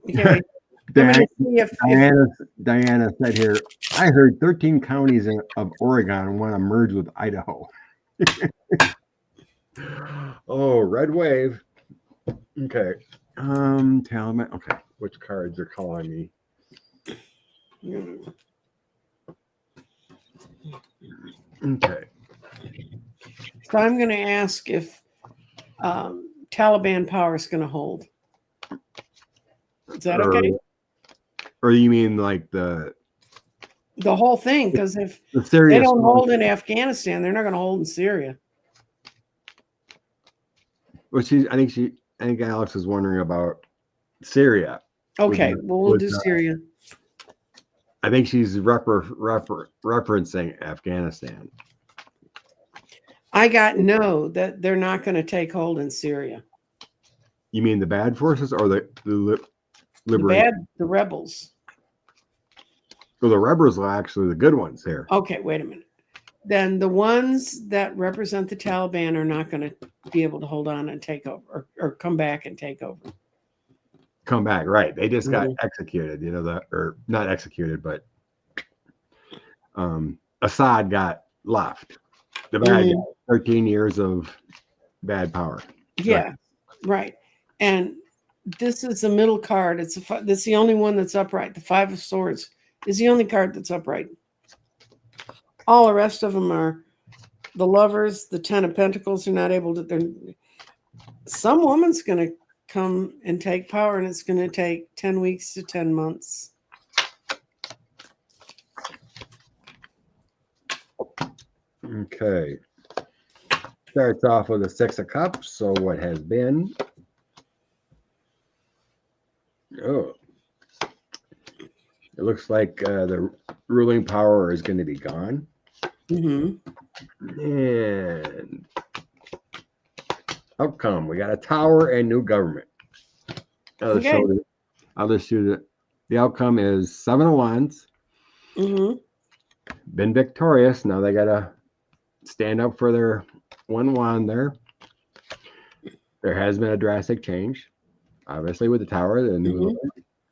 Okay. Diana said here, I heard 13 counties of Oregon want to merge with Idaho. Oh, red wave. Okay. Taliban. Okay. Which cards are calling me? Okay. So I'm going to ask if Taliban power is going to hold. Is that okay? Or you mean like the whole thing? Because if they don't hold in Afghanistan, they're not going to hold in Syria. Well, I think Alex is wondering about Syria. Okay, we'll do Syria. I think she's referencing Afghanistan. I got that they're not going to take hold in Syria. You mean the bad forces or the rebels? Well, the rebels are actually the good ones here. Okay, wait a minute. Then the ones that represent the Taliban are not going to be able to hold on and take over or come back and take over. Come back, right. They just got executed, or not executed, but Assad got left. The bad guy, 13 years of bad power. Yeah, right. And this is the middle card. That's the only one that's upright. The 5 of Swords is the only card that's upright. All the rest of them are the Lovers. The 10 of Pentacles are not able to. Some woman's going to come and take power, and it's going to take 10 weeks to 10 months. Okay. Starts off with a 6 of Cups. So what has been? Oh. It looks like the ruling power is going to be gone. And outcome, we got a Tower and new government. I'll just show it. The outcome is 7 of Wands. Been victorious. Now they got to stand up for their 1 wand there. There has been a drastic change, obviously, with the Tower. The new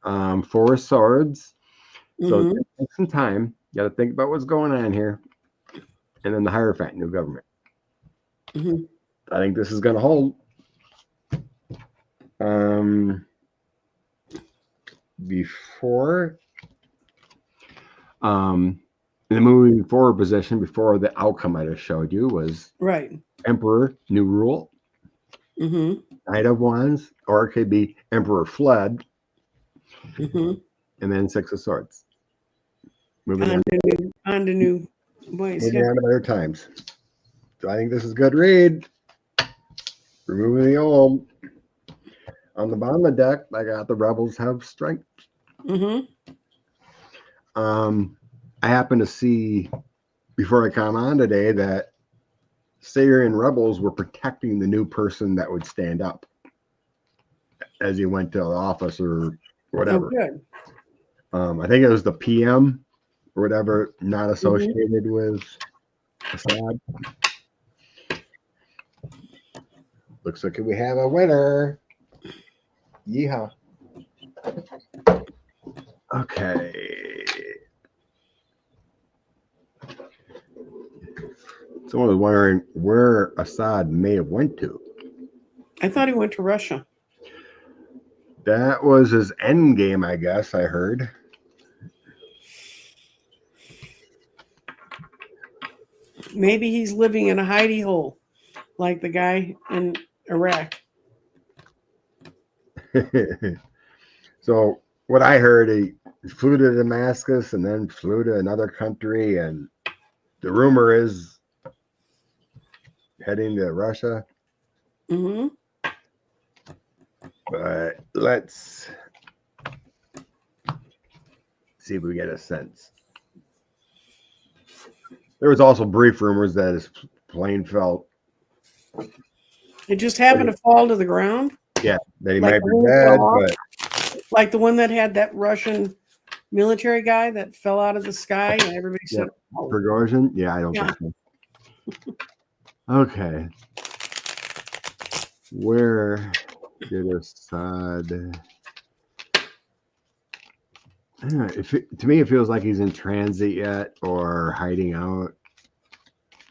4 of Swords. So it takes some time. You got to think about what's going on here. And then the Hierophant, new government. I think this is going to hold. Before, in the moving forward position, before the outcome I just showed you was Emperor, new rule. Knight of Wands, or it could be Emperor fled. And then 6 of Swords. Moving on to new ways. Moving on to better times. So I think this is a good read. removing the old. On the bottom of the deck, I got the rebels have strength. Mm-hmm. I happened to see before I come on today that Syrian rebels were protecting the new person that would stand up as he went to the office or whatever. Oh, good. I think it was the PM or whatever, not associated with Assad. Looks like we have a winner. Yeehaw. Okay. Someone was wondering where Assad may have went to. I thought he went to Russia. That was his end game, I guess, I heard. Maybe he's living in a hidey hole like the guy in Iraq. So what I heard, he flew to Damascus and then flew to another country, and the rumor is heading to Russia. Mm-hmm. But let's see if we get a sense. There was also brief rumors that his plane fell. It just happened to fall to the ground. Yeah, that he Like might be the wing dead, fell off? but Like the one that had that Russian military guy that fell out of the sky and everybody said, oh. Prigozhin? Yeah, I don't think so. Okay. Where did Assad? To me, it feels like he's in transit yet or hiding out.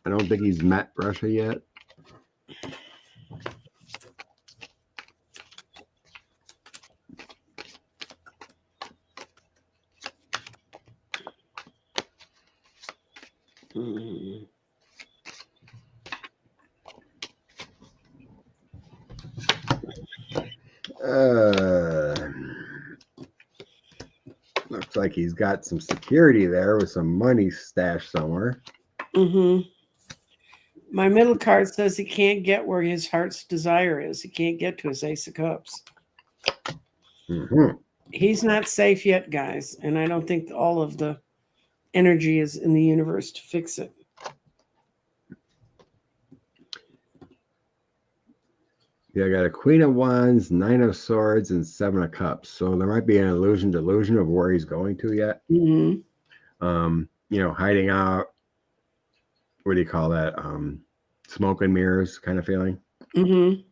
I don't think he's met Russia yet. Mm. Looks like he's got some security there with some money stashed somewhere. Mm-hmm. My middle card says he can't get where his heart's desire is. He can't get to his Ace of Cups. Mm-hmm. He's not safe yet, guys, and I don't think all of the energy is in the universe to fix it. Yeah, I got a Queen of Wands, Nine of Swords, and Seven of Cups. So there might be an delusion of where he's going to yet. Mm-hmm. Hiding out. What do you call that? Smoke and mirrors kind of feeling. Mm-hmm.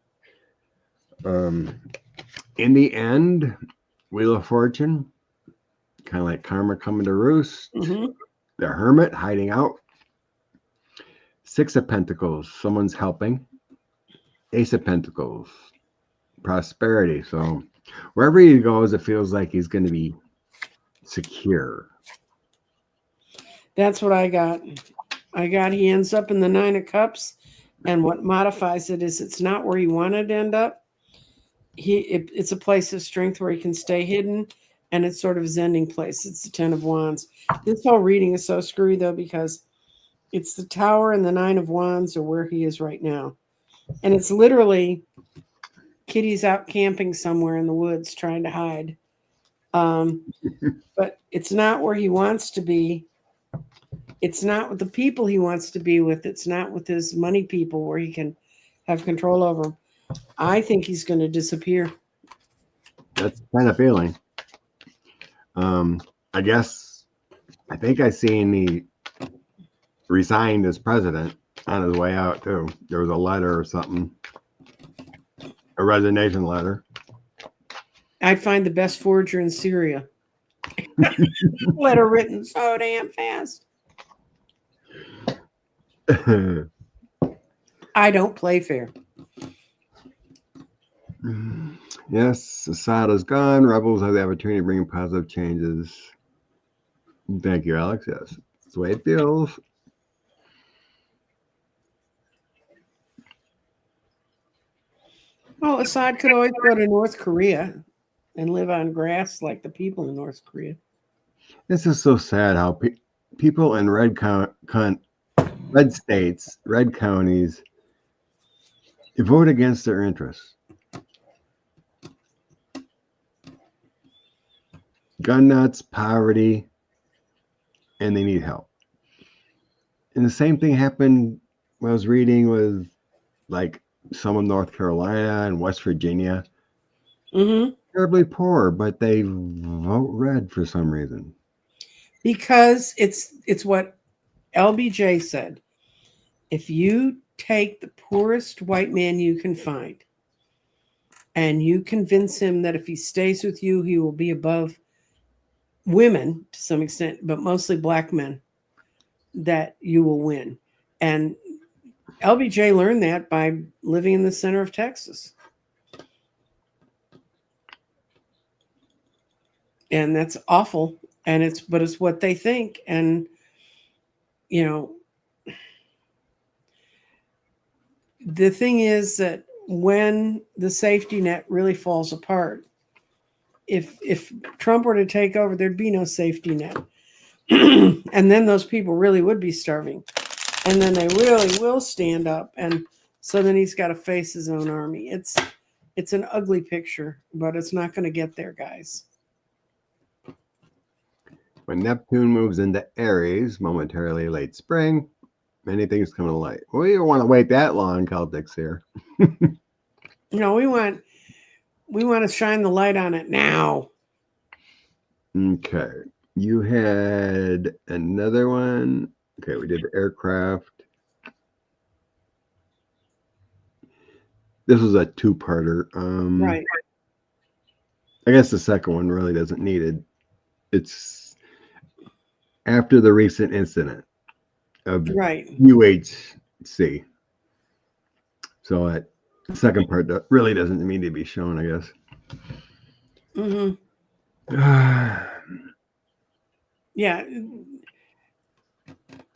In the end, Wheel of Fortune, kind of like karma coming to roost. Mm-hmm. The Hermit hiding out. Six of Pentacles, someone's helping. Ace of Pentacles, prosperity. So wherever he goes, it feels like he's going to be secure. That's what I got. He ends up in the Nine of Cups, and what modifies it is it's not where he wanted to end up. It's a place of strength where he can stay hidden, and it's sort of his ending place. It's the Ten of Wands. This whole reading is so screwy, though, because it's the Tower and the Nine of Wands are where he is right now. And it's literally Kitty's out camping somewhere in the woods trying to hide. But it's not where he wants to be. It's not with the people he wants to be with. It's not with his money people where he can have control over them. I think he's going to disappear. That's the kind of feeling. I think I seen he resigned as president on his way out too. There was a letter or something, a resignation letter. I'd find the best forger in Syria. Letter written so damn fast. I don't play fair. Yes, Assad is gone. Rebels have the opportunity to bring positive changes. Thank you, Alex. Yes, that's the way it feels. Well, Assad could always go to North Korea and live on grass like the people in North Korea. This is so sad how people in red states, red counties vote against their interests. Gun nuts, poverty, and they need help. And the same thing happened when I was reading with like some of North Carolina and West Virginia. Mm-hmm. Terribly poor, but they vote red for some reason. Because it's what LBJ said. If you take the poorest white man you can find and you convince him that if he stays with you, he will be above women to some extent, but mostly black men, that you will win. And LBJ learned that by living in the center of Texas. And that's awful. And it's what they think. And, you know, the thing is that when the safety net really falls apart, if Trump were to take over, there'd be no safety net. And then those people really would be starving. And then they really will stand up. And so then he's got to face his own army. It's an ugly picture, but it's not going to get there, guys. When Neptune moves into Aries, momentarily late spring, many things come to light. We don't want to wait that long, Celtics here. No, we want to shine the light on it now. Okay. You had another one. Okay, we did the aircraft. This was a two-parter. Right. I guess the second one really doesn't need it. It's after the recent incident of UHC. So that the second part really doesn't need to be shown, I guess. Mm-hmm. Yeah.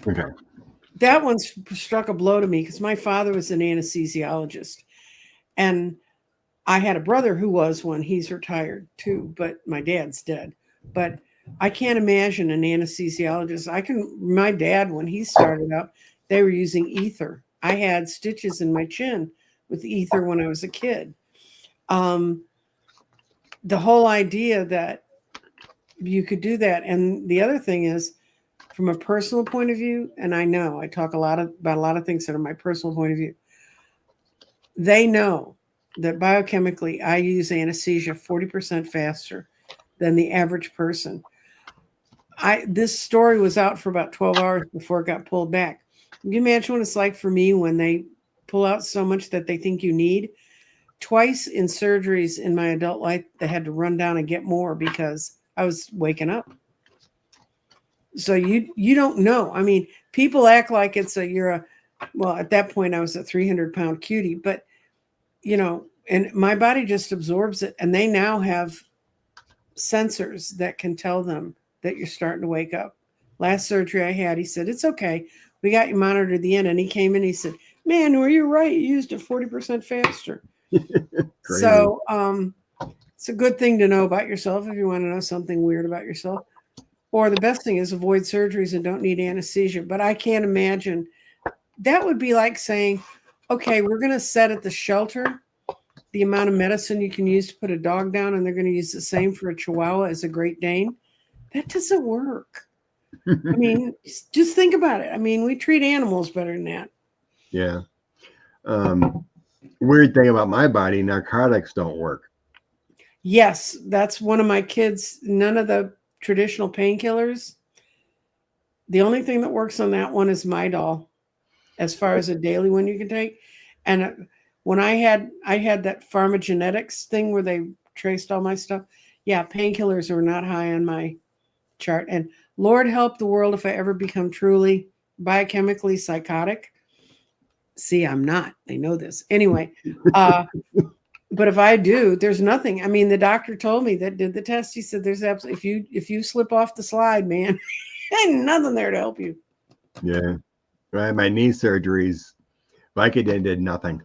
Okay. That one struck a blow to me because my father was an anesthesiologist. And I had a brother who was one. He's retired too, but my dad's dead. But I can't imagine an anesthesiologist. My dad, when he started up, they were using ether. I had stitches in my chin with ether when I was a kid. The whole idea that you could do that. And the other thing is, from a personal point of view, and I know I talk about a lot of things that are my personal point of view. They know that biochemically I use anesthesia 40% faster than the average person. This story was out for about 12 hours before it got pulled back. Can you imagine what it's like for me when they pull out so much that they think you need? Twice in surgeries in my adult life, they had to run down and get more because I was waking up. So you don't know. I mean, people act like well, at that point I was a 300-pound cutie, but and my body just absorbs it. And they now have sensors that can tell them that you're starting to wake up. Last surgery I had, he said, "It's okay. We got you monitored at the end." And he came in, he said, "Man, were you right? You used it 40% faster." So it's a good thing to know about yourself if you want to know something weird about yourself. Or the best thing is avoid surgeries and don't need anesthesia. But I can't imagine. That would be like saying, okay, we're going to set at the shelter the amount of medicine you can use to put a dog down, and they're going to use the same for a Chihuahua as a Great Dane. That doesn't work. I mean, just think about it. I mean, we treat animals better than that. Yeah. Weird thing about my body, narcotics don't work. Yes, that's one of my kids. None of the traditional painkillers. The only thing that works on that one is Midol, as far as a daily one you can take. And when I had that pharmacogenetics thing where they traced all my stuff, yeah, painkillers were not high on my chart. And Lord help the world if I ever become truly biochemically psychotic. See, I'm not. They know this. Anyway, but if I do, there's nothing. I mean, the doctor told me that did the test. He said, "There's absolutely if you slip off the slide, man, ain't nothing there to help you." Yeah, right. My knee surgeries, Vicodin did nothing.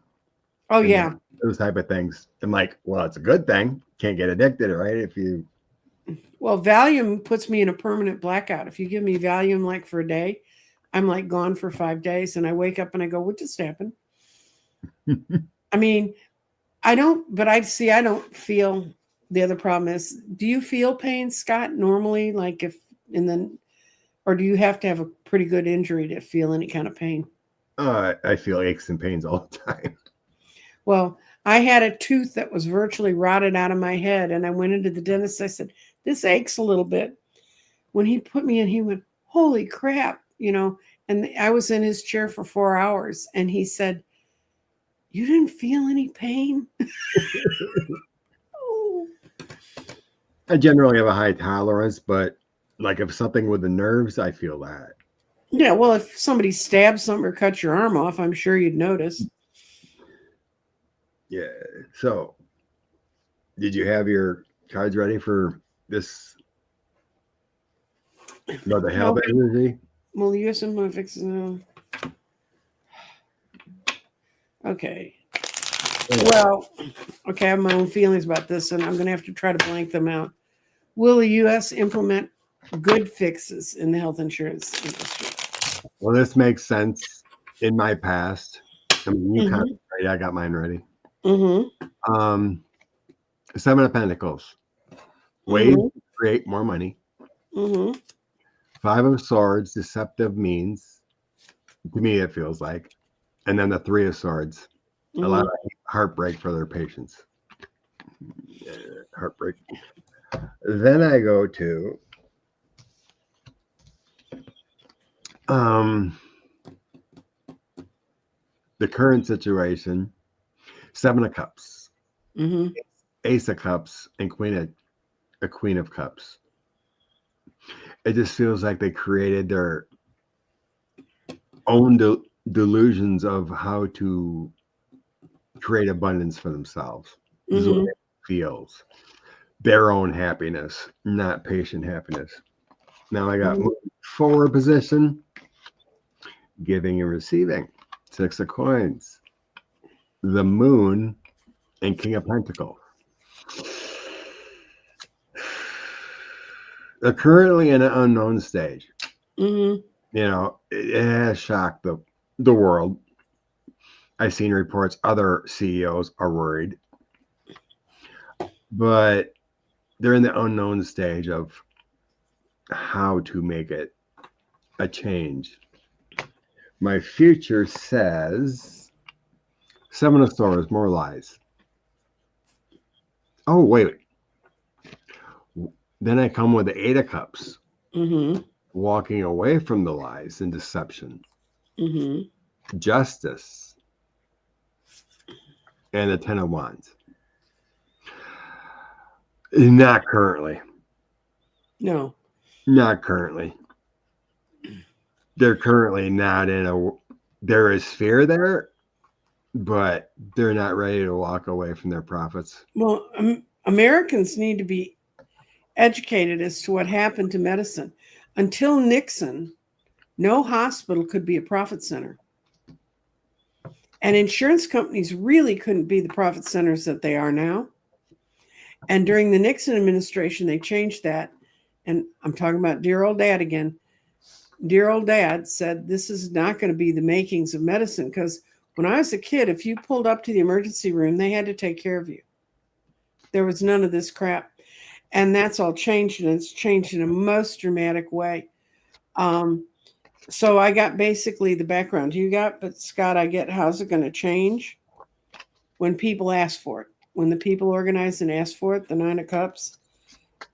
Oh yeah, those type of things. I'm like, well, it's a good thing. Can't get addicted, right? Well, Valium puts me in a permanent blackout. If you give me Valium like for a day, I'm like gone for 5 days, and I wake up and I go, "What just happened?" I mean, I don't, but I see, I don't feel, the other problem is, do you feel pain, Scott, normally? Like if in the, or do you have to have a pretty good injury to feel any kind of pain? I feel aches and pains all the time. Well, I had a tooth that was virtually rotted out of my head, and I went into the dentist. I said, this aches a little bit. When he put me in, he went, holy crap, and I was in his chair for 4 hours, and he said, you didn't feel any pain? Oh. I generally have a high tolerance, but like if something with the nerves, I feel that. Yeah, well, if somebody stabs something or cuts your arm off, I'm sure you'd notice. Yeah. So, did you have your cards ready for this? About the health agency? Well, the U.S. fixes. Okay. Well, okay, I have my own feelings about this, and I'm going to have to try to blank them out. Will the U.S. implement good fixes in the health insurance industry? Well, this makes sense in my past. I mean, you kind of ready. I got mine ready. Mm-hmm. 7 of Pentacles. Ways to create more money. Mm-hmm. 5 of Swords. Deceptive means. To me, it feels like. And then the 3 of Swords. A lot of heartbreak for their patients. Heartbreak. Then I go to the current situation. 7 of Cups. Ace of Cups and Queen of Cups. It just feels like they created their own delusions of how to create abundance for themselves. This is what it feels. Their own happiness, not patient happiness. Now I got forward position, giving and receiving. 6 of Coins, the Moon, and King of Pentacles. They're currently in an unknown stage. It has shocked the world. I've seen reports other CEOs are worried, but they're in the unknown stage of how to make it a change. My future says 7 of Swords, more lies. Oh, wait. Then I come with the 8 of Cups. Walking away from the lies and deception. Justice. And the 10 of Wands. Not currently. No. Not currently. They're currently not in a... There is fear there, but they're not ready to walk away from their profits. Well, Americans need to be educated as to what happened to medicine. Until Nixon, no hospital could be a profit center. And insurance companies really couldn't be the profit centers that they are now. And during the Nixon administration, they changed that. And I'm talking about dear old dad again. Dear old dad said, this is not going to be the makings of medicine. Because when I was a kid, if you pulled up to the emergency room, they had to take care of you. There was none of this crap. And that's all changed, and it's changed in a most dramatic way. So I got basically the background you got, but Scott, I get how's it going to change when people ask for it, when the people organize and ask for it, the 9 of Cups,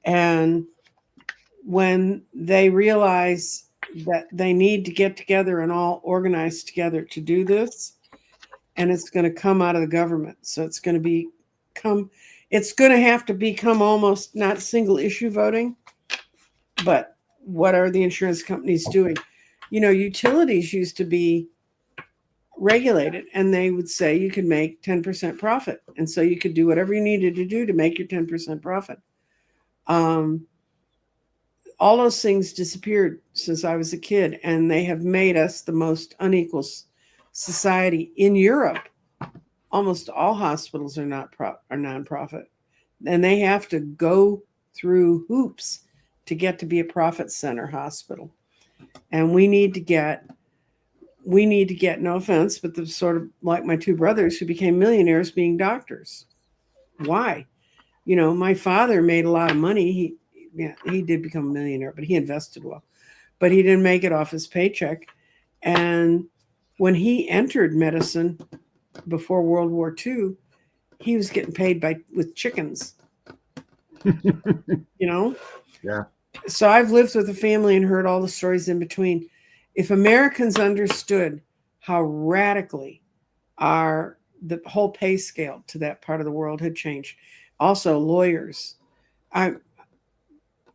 and when they realize that they need to get together and all organize together to do this, and it's going to come out of the government. So it's going to have to become almost not single issue voting, but what are the insurance companies doing? Utilities used to be regulated, and they would say you could make 10% profit. And so you could do whatever you needed to do to make your 10% profit. All those things disappeared since I was a kid, and they have made us the most unequal society in Europe. Almost all hospitals are nonprofit, and they have to go through hoops to get to be a profit center hospital. And we need to get we need to get, no offense, but the sort of like my two brothers who became millionaires being doctors. Why? You know, my father made a lot of money. He did become a millionaire, but he invested well. But he didn't make it off his paycheck. And when he entered medicine before World War II, he was getting paid with chickens. You know? Yeah. So I've lived with a family and heard all the stories in between. If Americans understood how radically the whole pay scale to that part of the world had changed. Also, lawyers.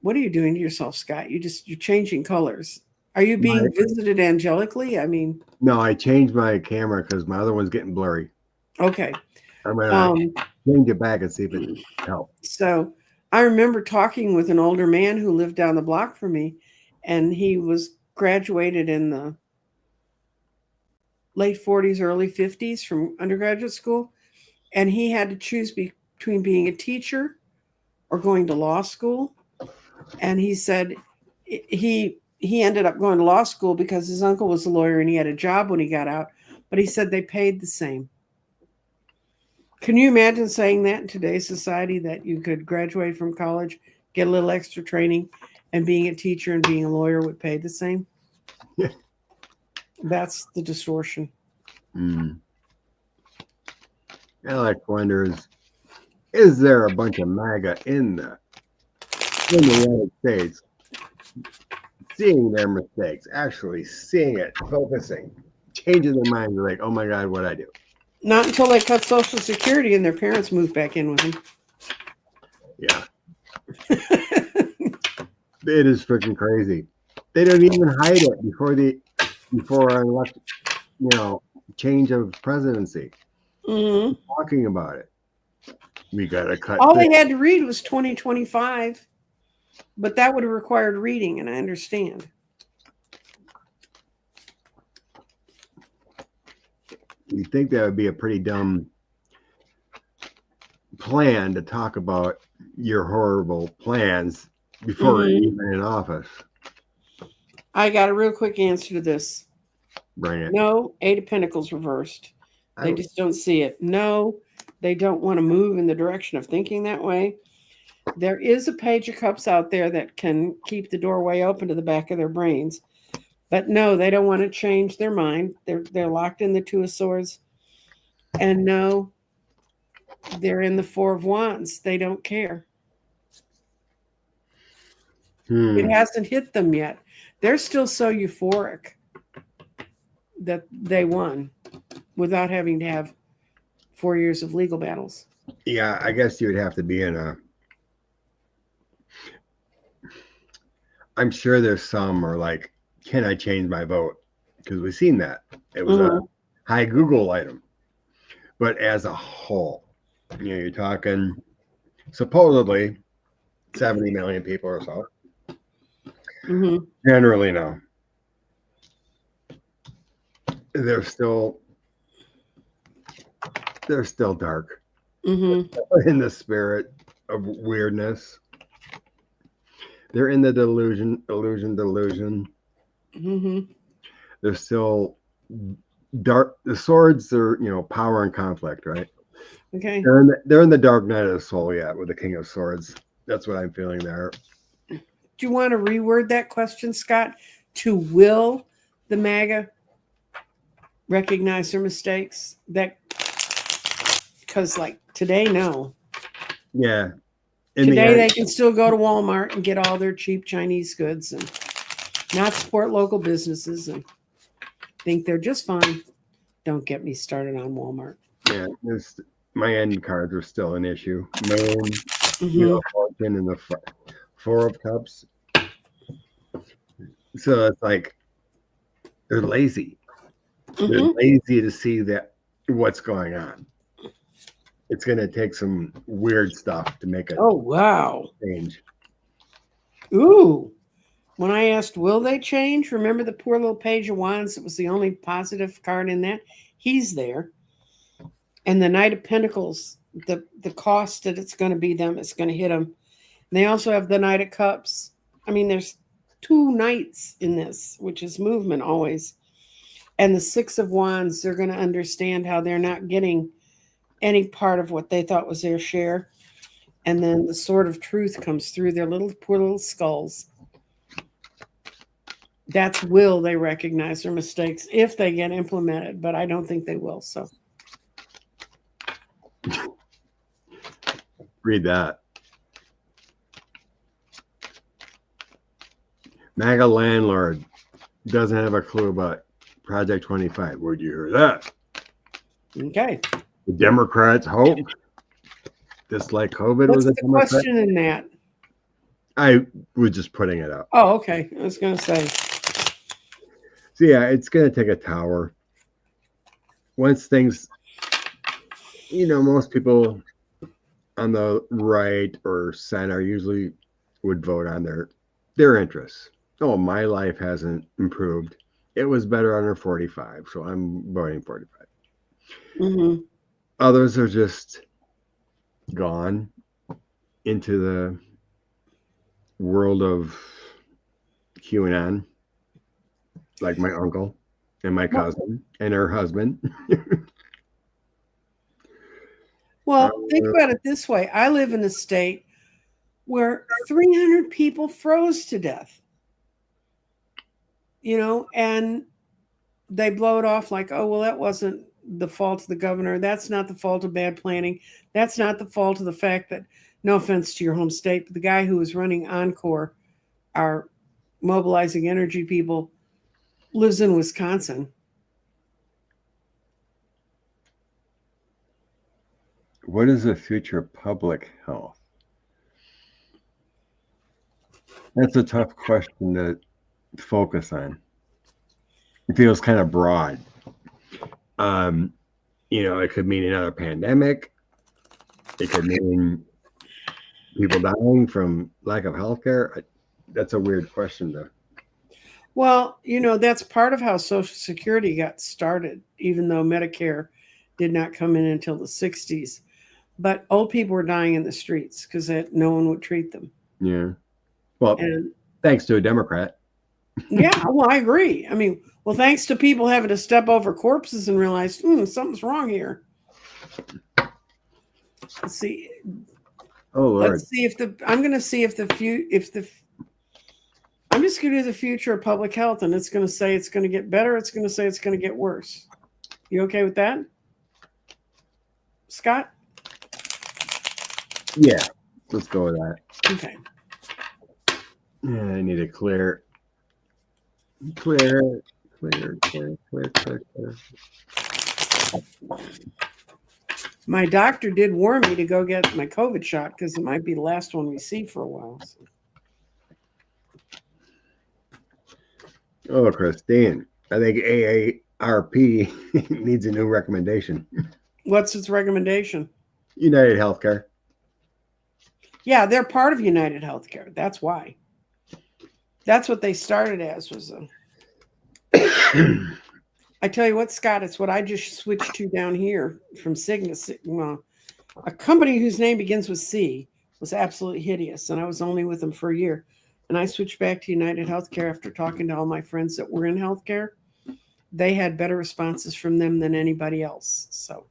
What are you doing to yourself, Scott? You're changing colors. Are you being visited angelically? I mean, no, I changed my camera because my other one's getting blurry. Okay. I'm gonna change it back and see if it helps. So I remember talking with an older man who lived down the block from me, and he was graduated in the late 40s, early 50s from undergraduate school. And he had to choose between being a teacher or going to law school. And he said he ended up going to law school because his uncle was a lawyer and he had a job when he got out. But he said they paid the same. Can you imagine saying that in today's society, that you could graduate from college, get a little extra training, and being a teacher and being a lawyer would pay the same? Yeah. That's the distortion. Mm. I like to wonder, is there a bunch of MAGA in the United States seeing their mistakes, actually seeing it, focusing, changing their minds, like, oh my God, what'd I do? Not until they cut Social Security and their parents moved back in with them. Yeah. It is freaking crazy. They don't even hide it before an election, change of presidency. Mm-hmm. Talking about it. We gotta cut. All they had to read was 2025, but that would have required reading, and I understand. You think that would be a pretty dumb plan to talk about your horrible plans before you're even in office? I got a real quick answer to this. Bring it. No, Eight of Pentacles reversed. They just don't see it. No, they don't want to move in the direction of thinking that way. There is a Page of Cups out there that can keep the doorway open to the back of their brains. But no, they don't want to change their mind. They're locked in the Two of Swords. And no, they're in the Four of Wands. They don't care. It hasn't hit them yet. They're still so euphoric that they won without having to have 4 years of legal battles. Yeah, I guess you would have to be I'm sure there's some are like, can I change my vote? Because we've seen that. It was a high Google item. But as a whole, you're talking supposedly 70 million people or so. Generally, no. They're still dark in the spirit of weirdness. They're in the delusion. They're still dark. The swords are, power and conflict, right? Okay. They're in the dark night of the soul yet with the King of Swords. That's what I'm feeling there. Do you want to reword that question, Scott? To will the MAGA recognize their mistakes? Because like today, no. Yeah. Today they can still go to Walmart and get all their cheap Chinese goods and not support local businesses and think they're just fine. Don't get me started on Walmart. Yeah, my end cards are still an issue. Moon, Fortune, and the Four of Cups. So it's like they're lazy. They're lazy to see what's going on. It's going to take some weird stuff to make it. Oh, wow. Change. Ooh. When I asked, will they change? Remember the poor little Page of Wands? It was the only positive card in that. He's there. And the Knight of Pentacles, the cost that it's going to be them, it's going to hit them. And they also have the Knight of Cups. I mean, there's two knights in this, which is movement always. And the Six of Wands, they're going to understand how they're not getting any part of what they thought was their share. And then the Sword of Truth comes through their little poor little skulls. That's will they recognize their mistakes if they get implemented, but I don't think they will. So read that. Maga landlord doesn't have a clue about Project 25. Where'd you hear that? okay. The Democrats hope, just like COVID What's was a the Democrat. question in that? I was just putting it up. Oh, okay. I was going to say. So yeah, it's going to take a tower. Once things, most people on the right or center usually would vote on their interests. Oh, my life hasn't improved. It was better under 45, so I'm voting 45. Mm-hmm. Others are just gone into the world of QAnon, like my uncle and my cousin and her husband. Well, think about it this way. I live in a state where 300 people froze to death, and they blow it off like, oh, well, that wasn't the fault of the governor. That's not the fault of bad planning. That's not the fault of the fact that, no offense to your home state, but the guy who was running Encore, our mobilizing energy people, lives in Wisconsin. What is the future of public health? That's a tough question to focus on. It feels kind of broad. It could mean another pandemic. It could mean people dying from lack of health care. That's a weird question to. Well, that's part of how Social Security got started, even though Medicare did not come in until the 60s. But old people were dying in the streets because no one would treat them. Yeah. Well, thanks to a Democrat. Yeah, well, I agree. I mean, well, thanks to people having to step over corpses and realize, something's wrong here. Let's see. Oh, Lord. Let's see I'm going to see I'm just going to do the future of public health, and it's going to say it's going to get better. It's going to say it's going to get worse. You okay with that, Scott? Yeah, let's go with that. Okay. Yeah, I need to clear. My doctor did warn me to go get my COVID shot because it might be the last one we see for a while. So. Oh, Christine, I think AARP needs a new recommendation. What's its recommendation? United Healthcare. Yeah, they're part of United Healthcare. That's why. That's what they started as was I tell you what, Scott, it's what I just switched to down here from Cygnus. Well, a company whose name begins with C was absolutely hideous, and I was only with them for a year. And I switched back to United Healthcare after talking to all my friends that were in healthcare. They had better responses from them than anybody else. So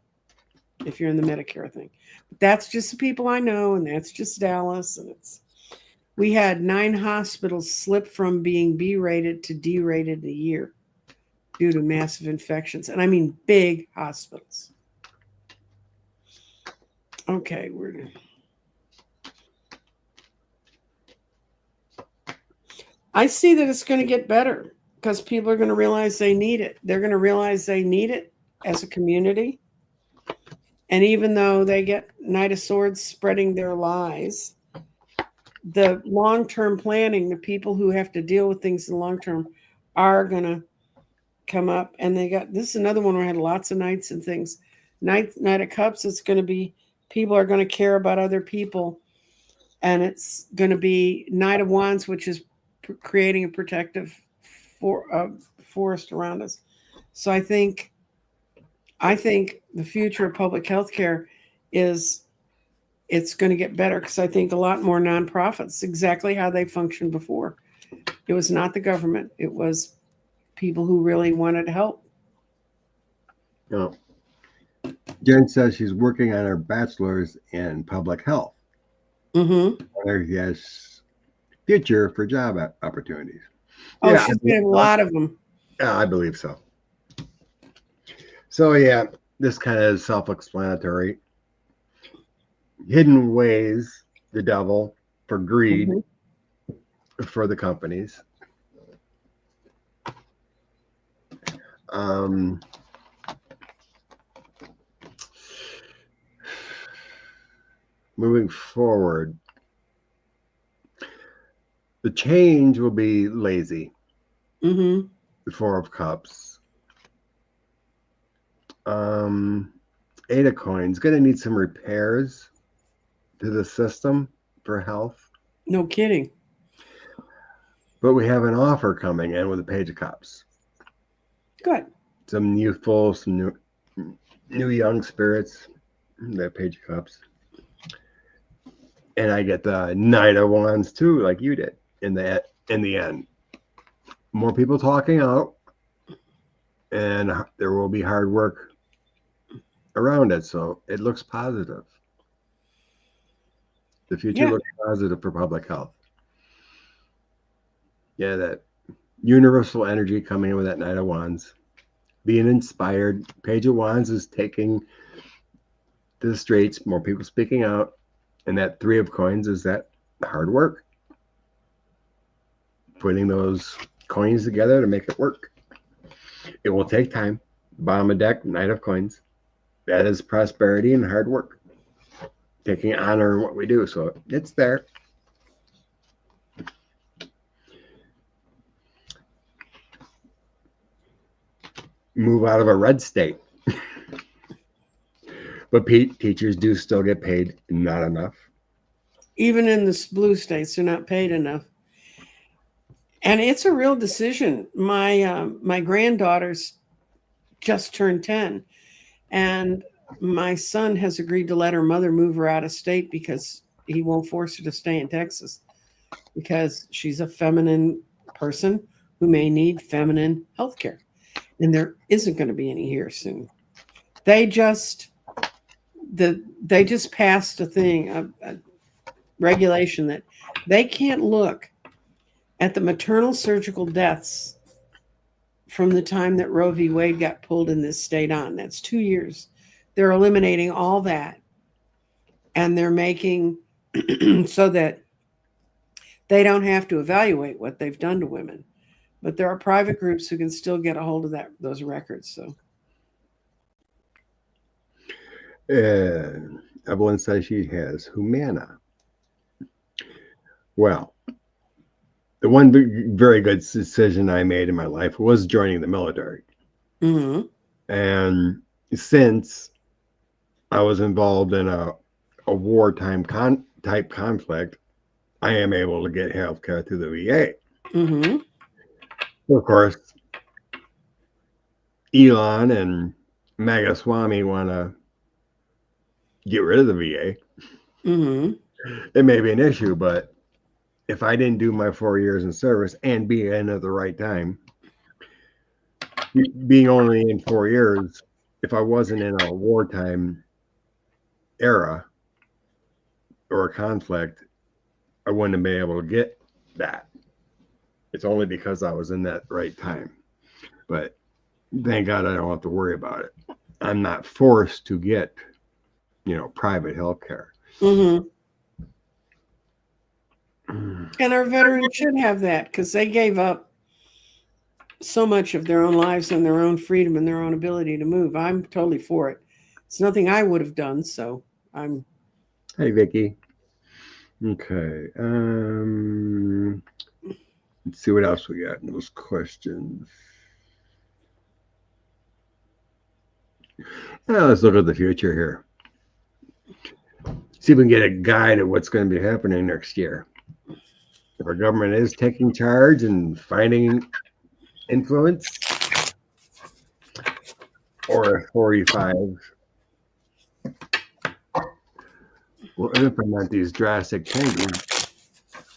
if you're in the Medicare thing. But that's just the people I know, and that's just Dallas. And we had 9 hospitals slip from being B-rated to D-rated a year due to massive infections. And I mean big hospitals. Okay, I see that it's going to get better because people are going to realize they need it. They're going to realize they need it as a community. And even though they get Knight of Swords spreading their lies, the long-term planning, the people who have to deal with things in the long term are going to come up. And this is another one where I had lots of knights and things. Knight of Cups, it's going to be people are going to care about other people. And it's going to be Knight of Wands, which is creating a protective forest around us. So I think the future of public health care it's going to get better because I think a lot more nonprofits, exactly how they functioned before. It was not the government. It was people who really wanted to help. You know, Jen says she's working on her bachelor's in public health. Mm-hmm. Yes, future for job opportunities. Oh, Yeah, she's got a lot of them. I believe so. So yeah, this kind of is self-explanatory. Hidden ways, the devil, for greed, for the companies. Moving forward, the change will be lazy. Mm-hmm. The Four of Cups. Eight of Coins. Going to need some repairs to the system for health. No kidding. But we have an offer coming in with the Page of Cups. Good. Some youthful, some new young spirits. That Page of Cups. And I get the Knight of Wands too, like you did in the end. More people talking out, and there will be hard work around it. So it looks positive. The future looks positive for public health. Yeah, that universal energy coming in with that Knight of Wands. Being inspired. Page of Wands is taking to the streets, more people speaking out. And that Three of Coins is that hard work. Putting those coins together to make it work. It will take time. Bottom of deck, Knight of Coins. That is prosperity and hard work. Taking honor in what we do. So it's there. Move out of a red state. But teachers do still get paid not enough. Even in the blue states, they're not paid enough. And it's a real decision. My granddaughter's just turned 10, and my son has agreed to let her mother move her out of state because he won't force her to stay in Texas because she's a feminine person who may need feminine health care. And there isn't going to be any here soon. They just passed a thing, a regulation that they can't look at the maternal surgical deaths from the time that Roe v. Wade got pulled in this state on. That's 2 years. They're eliminating all that. And they're making so that they don't have to evaluate what they've done to women. But there are private groups who can still get a hold of those records. So Evelyn says she has Humana. Well, the one very good decision I made in my life was joining the military. Mm-hmm. And since I was involved in a wartime type conflict, I am able to get health care through the VA. Mm-hmm. Of course, Elon and Maga Swami want to get rid of the VA. Mm-hmm. It may be an issue, but if I didn't do my 4 years in service and be in at the right time, being only in 4 years, if I wasn't in a wartime era or a conflict, I wouldn't have been able to get that. It's only because I was in that right time. But thank God I don't have to worry about it. I'm not forced to get, private health care. Mm-hmm. And our veterans should have that because they gave up so much of their own lives and their own freedom and their own ability to move. I'm totally for it. It's nothing I would have done, so I'm. Hey, Vicky. Okay. Let's see what else we got in those questions. Let's look at the future here. See if we can get a guide of what's going to be happening next year. If our government is taking charge and finding influence, or if 45 will implement these drastic changes.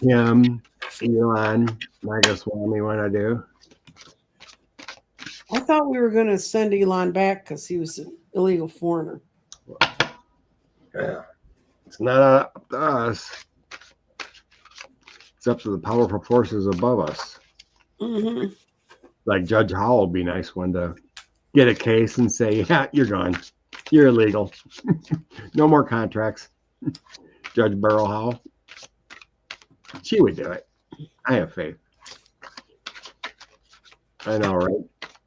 Him, Elon, Maga Swami want to do. I thought we were going to send Elon back because he was an illegal foreigner. Yeah. It's not up to us. It's up to the powerful forces above us. Mm-hmm. Like Judge Howell would be a nice one to get a case and say, yeah, you're gone. You're illegal. No more contracts. Judge Burrow Howell. She would do it. I have faith. I know, right?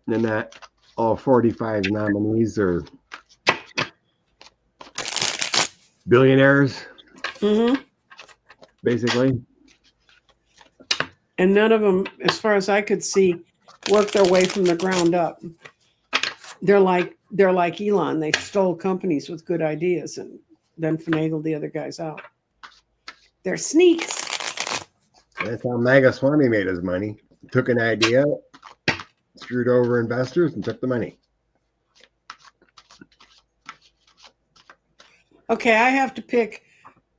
And that all 45 nominees are billionaires, basically. And none of them, as far as I could see, worked their way from the ground up. They're like Elon. They stole companies with good ideas and then finagled the other guys out. They're sneaks. That's how Maga Swami made his money. Took an idea, screwed over investors, and took the money. Okay, I have to pick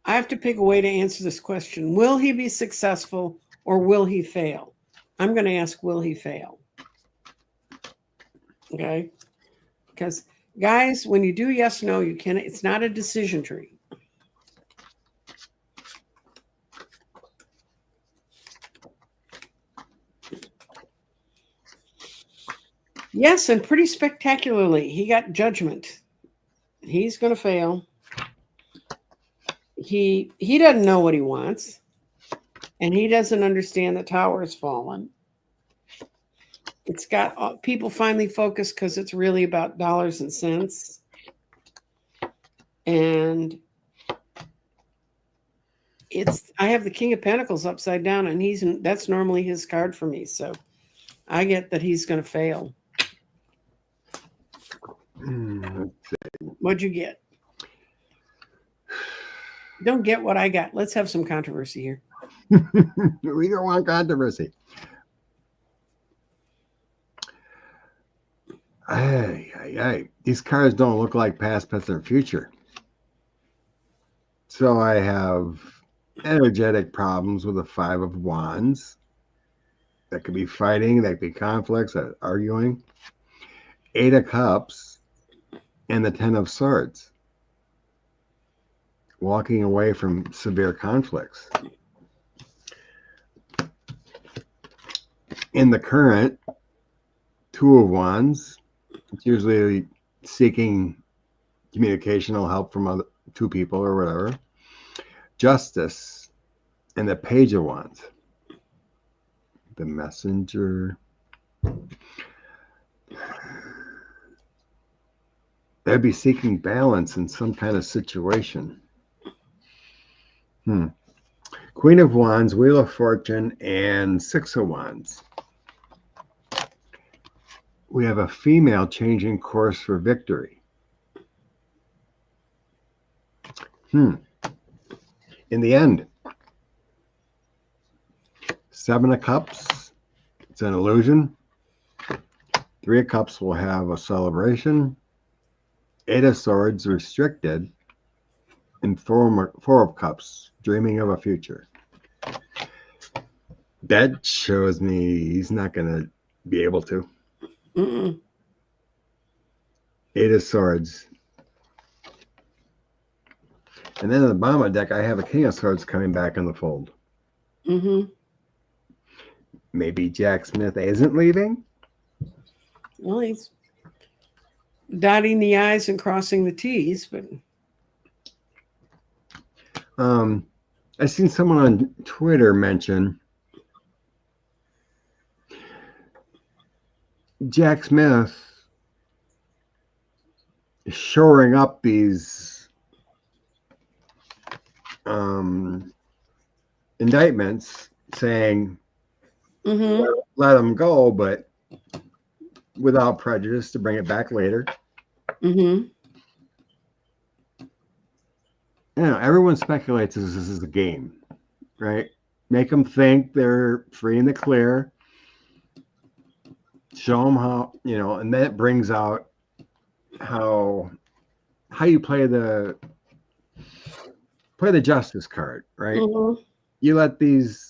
a way to answer this question. Will he be successful or will he fail? I'm going to ask, will he fail? Okay? Because guys, when you do yes, no, you can. It's not a decision tree. Yes, and pretty spectacularly. He got judgment. He's going to fail. He doesn't know what he wants, and he doesn't understand the tower has fallen. It's got people finally focused because it's really about dollars and cents. And I have the King of Pentacles upside down, and that's normally his card for me. So I get that he's going to fail. What'd you get? Don't get what I got. Let's have some controversy here. We don't want controversy. These cards don't look like past, present, future. So I have energetic problems with the Five of Wands. That could be fighting, that could be conflicts, arguing. Eight of Cups and the Ten of Swords. Walking away from severe conflicts. In the current, Two of Wands. It's usually seeking communicational help from two people or whatever. Justice and the Page of Wands. The Messenger. They'd be seeking balance in some kind of situation. Queen of Wands, Wheel of Fortune, and Six of Wands. We have a female changing course for victory. In the end, Seven of Cups, it's an illusion. Three of Cups will have a celebration. Eight of Swords, restricted. And Four of Cups, dreaming of a future. That shows me he's not going to be able to. Eight of Swords. And then in the bottom of the deck, I have a King of Swords coming back in the fold. Maybe Jack Smith isn't leaving? Well, he's dotting the I's and crossing the T's, but... I seen someone on Twitter mention Jack Smith shoring up these indictments, saying let them go, but without prejudice to bring it back later. Everyone speculates this is a game, right? Make them think they're free and the clear. Show them how, and then it brings out how you play the justice card, right? You let the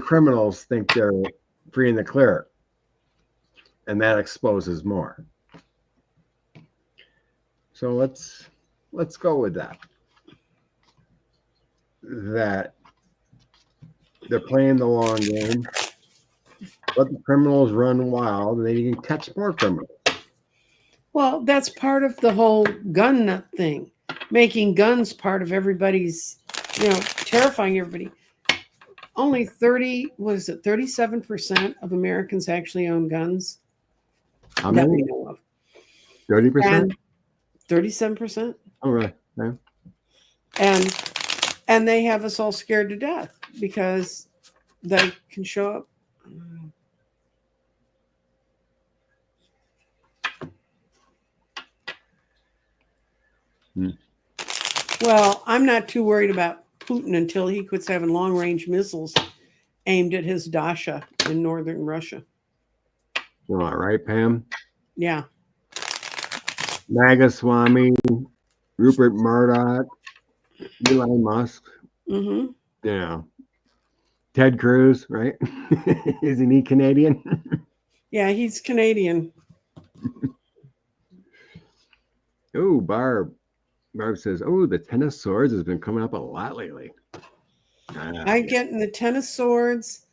criminals think they're free and the clear. and that exposes more. So let's go with that. That they're playing the long game. Let the criminals run wild, and then you can catch more criminals. Well, that's part of the whole gun nut thing, making guns part of everybody's, terrifying everybody. Only 37% of Americans actually own guns. How that we many? know of. 30%? 37%. Oh, right. Yeah. And they have us all scared to death because they can show up. Well, I'm not too worried about Putin until he quits having long-range missiles aimed at his dacha in northern Russia. All right, Pam? Yeah. Maga Swami, Rupert Murdoch, Elon Musk. Mm-hmm. Yeah. Ted Cruz, right? Isn't he Canadian? Yeah, he's Canadian. Oh, Barb says, oh, the Ten of Swords has been coming up a lot lately. I'm getting the Ten of Swords.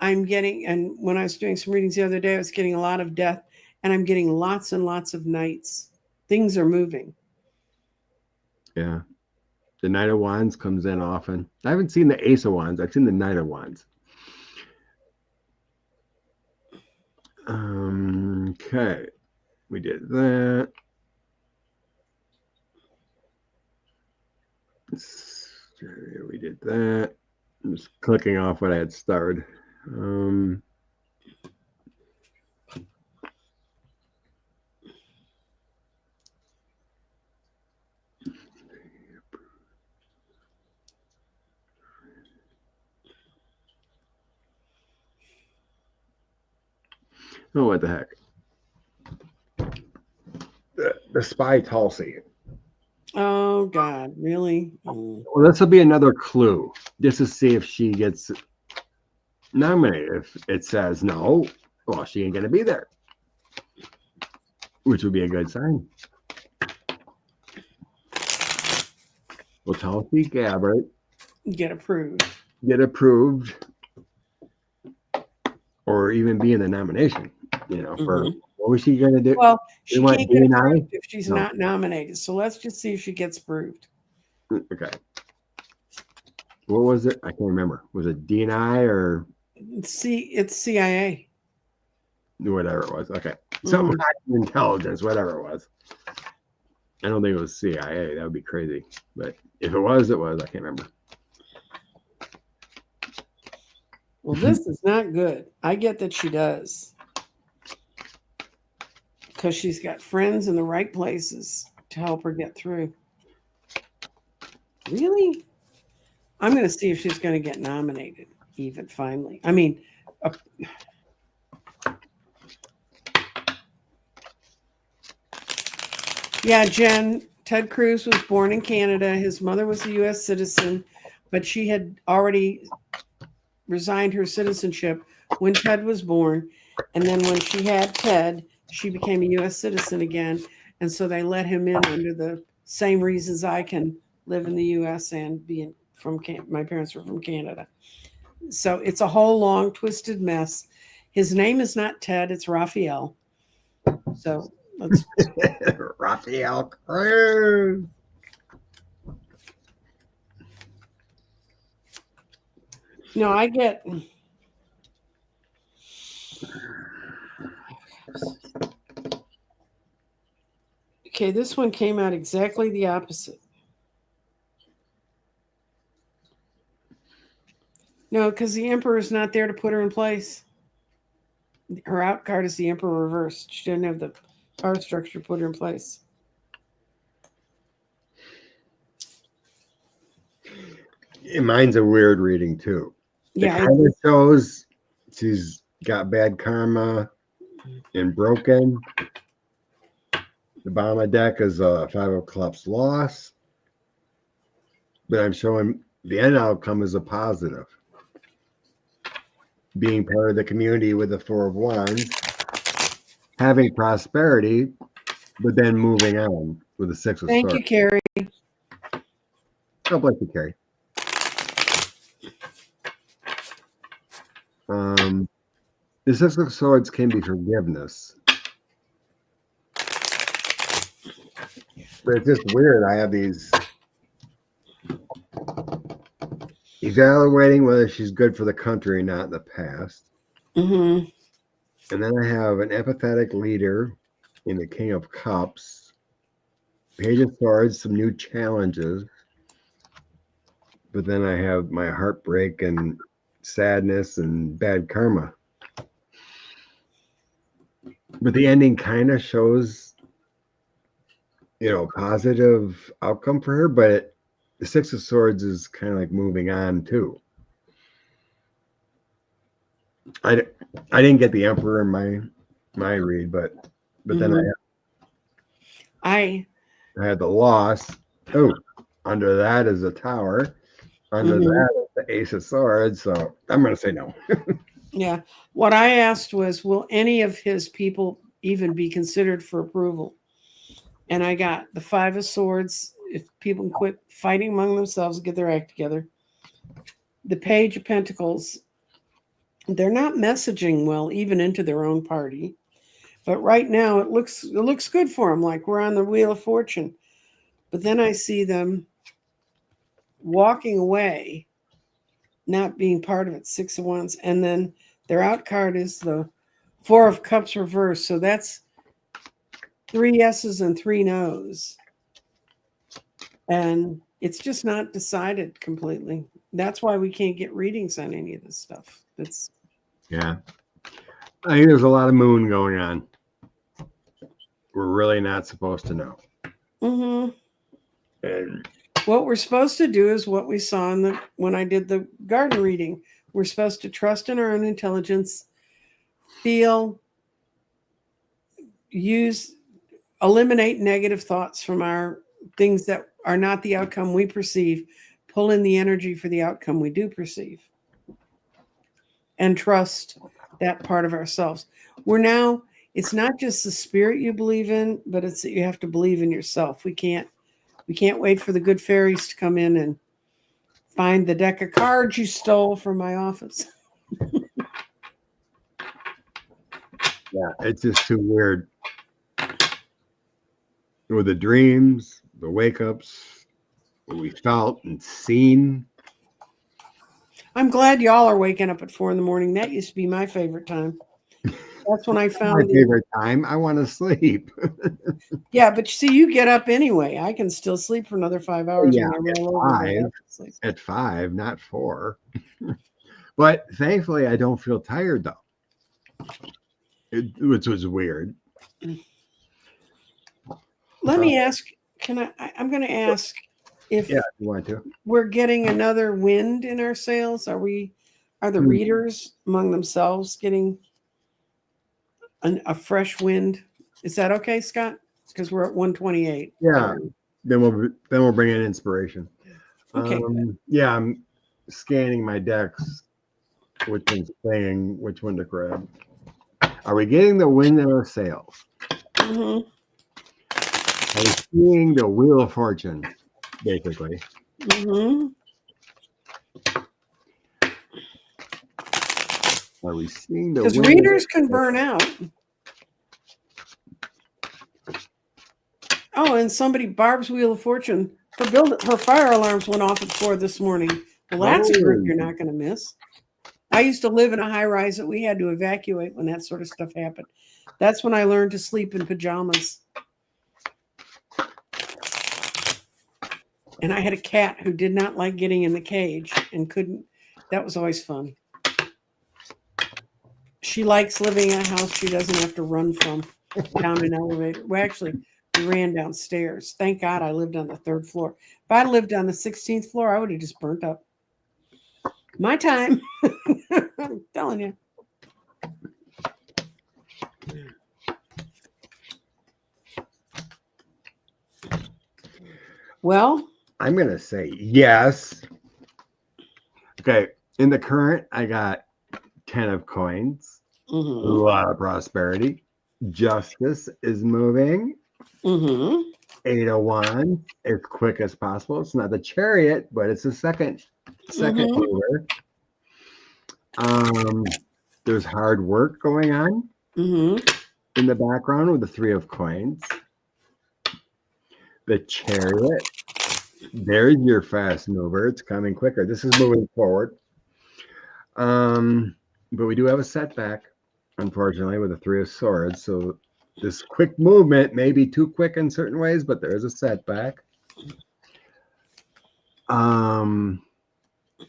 I'm getting, and when I was doing some readings the other day, I was getting a lot of death, and I'm getting lots and lots of knights. Things are moving. Yeah. The Knight of Wands comes in often. I haven't seen the Ace of Wands. I've seen the Knight of Wands. Okay. We did that. We did that. I'm just clicking off what I had started. Oh, what the heck? The spy Tulsi. Oh, God, really? Well, this will be another clue just to see if she gets nominated. If it says no, well, she ain't going to be there, which would be a good sign. Will Tulsi Gabbard get approved, or even be in the nomination? For what was she going to do? Well, she can't get approved if she's not nominated. So let's just see if she gets approved. Okay. What was it? I can't remember. Was it DNI or? It's CIA. Whatever it was. Okay. Something intelligence, whatever it was. I don't think it was CIA. That would be crazy. But if it was, it was. I can't remember. Well, this is not good. I get that she does. Because she's got friends in the right places to help her get through. Really? I'm going to see if she's going to get nominated, even finally. I mean, yeah, Jen, Ted Cruz was born in Canada. His mother was a U.S. citizen, but she had already resigned her citizenship when Ted was born. And then when she had Ted, she became a U.S. citizen again. And so they let him in under the same reasons I can live in the U.S. and be from my parents were from Canada. So it's a whole long twisted mess. His name is not Ted, it's Raphael. So let's Raphael Cruz. No, I get okay, this one came out exactly the opposite. No, because the Emperor is not there to put her in place. Her out card is the Emperor reversed. She didn't have the power structure to put her in place. Mine's a weird reading too. Yeah, it kind of shows she's got bad karma and broken. The bottom of the deck is a Five of Clubs loss, but I'm showing the end outcome is a positive. Being part of the community with the Four of Wands having prosperity, but then moving on with the Six of Thank Swords. you, Carrie. God bless you, Carrie. The Six of Swords can be forgiveness. But it's just weird. I have these evaluating whether she's good for the country or not in the past. Mm-hmm. And then I have an empathetic leader in the King of Cups. Page of Swords, some new challenges. But then I have my heartbreak and sadness and bad karma. But the ending kind of shows, positive outcome for her. But the Six of Swords is kind of like moving on too. I didn't get the Emperor in my read, but then I had the Loss. Oh, under that is a Tower. Under that is the Ace of Swords. So I'm going to say no. Yeah. What I asked was, will any of his people even be considered for approval? And I got the Five of Swords. If people can quit fighting among themselves and get their act together. The Page of Pentacles. They're not messaging well, even into their own party. But right now it looks good for them, like we're on the Wheel of Fortune. But then I see them walking away, not being part of it, Six of Wands. And then their out card is the Four of Cups reversed. So that's 3 yeses and 3 nos. And it's just not decided completely. That's why we can't get readings on any of this stuff. Yeah. I think there's a lot of moon going on. We're really not supposed to know. Mm-hmm. And what we're supposed to do is what we saw when I did the garden reading. We're supposed to trust in our own intelligence, feel, eliminate negative thoughts from our things that are not the outcome we perceive, pull in the energy for the outcome we do perceive, and trust that part of ourselves. It's not just the spirit you believe in, but it's that you have to believe in yourself. We can't wait for the good fairies to come in and find the deck of cards you stole from my office. Yeah, it's just too weird. With the dreams, the wake-ups, what we felt and seen. I'm glad y'all are waking up at 4 a.m. That used to be my favorite time. That's when I found my favorite time. I want to sleep. Yeah, but see, you get up anyway. I can still sleep for another 5 hours. Yeah, when I roll over at 5, not 4. But thankfully, I don't feel tired though, which was weird. Let me ask. I'm going to ask if you want to. We're getting another wind in our sails. Are the readers among themselves getting a fresh wind? Is that okay, Scott? Because we're at 128. Yeah. Then we'll bring in inspiration. Okay. Yeah, I'm scanning my decks. Which one's saying which one to grab? Are we getting the wind in our sails? Mm-hmm. Are we seeing the Wheel of Fortune, basically? Mm-hmm. Are we seeing the? Because readers can burn out. Oh, and Barb's Wheel of Fortune, her fire alarms went off at 4 this morning. Well, that's a group you're not going to miss. I used to live in a high rise that we had to evacuate when that sort of stuff happened. That's when I learned to sleep in pajamas. And I had a cat who did not like getting in the cage and couldn't. That was always fun. She likes living in a house she doesn't have to run from down an elevator. Well, actually, we ran downstairs. Thank God I lived on the 3rd floor. If I lived on the 16th floor, I would have just burnt up. My time. I'm telling you. Well, I'm going to say yes. Okay. In the current, I got 10 of coins. Mm-hmm. A lot of prosperity. Justice is moving. Mm-hmm. 801 as quick as possible. It's not the Chariot, but it's the second Mm-hmm. mover. There's hard work going on Mm-hmm. in the background with the 3 of coins. The Chariot, there's your fast mover. It's coming quicker. This is moving forward. But we do have a setback, unfortunately, with the 3 of swords. So this quick movement may be too quick in certain ways, but there is a setback. In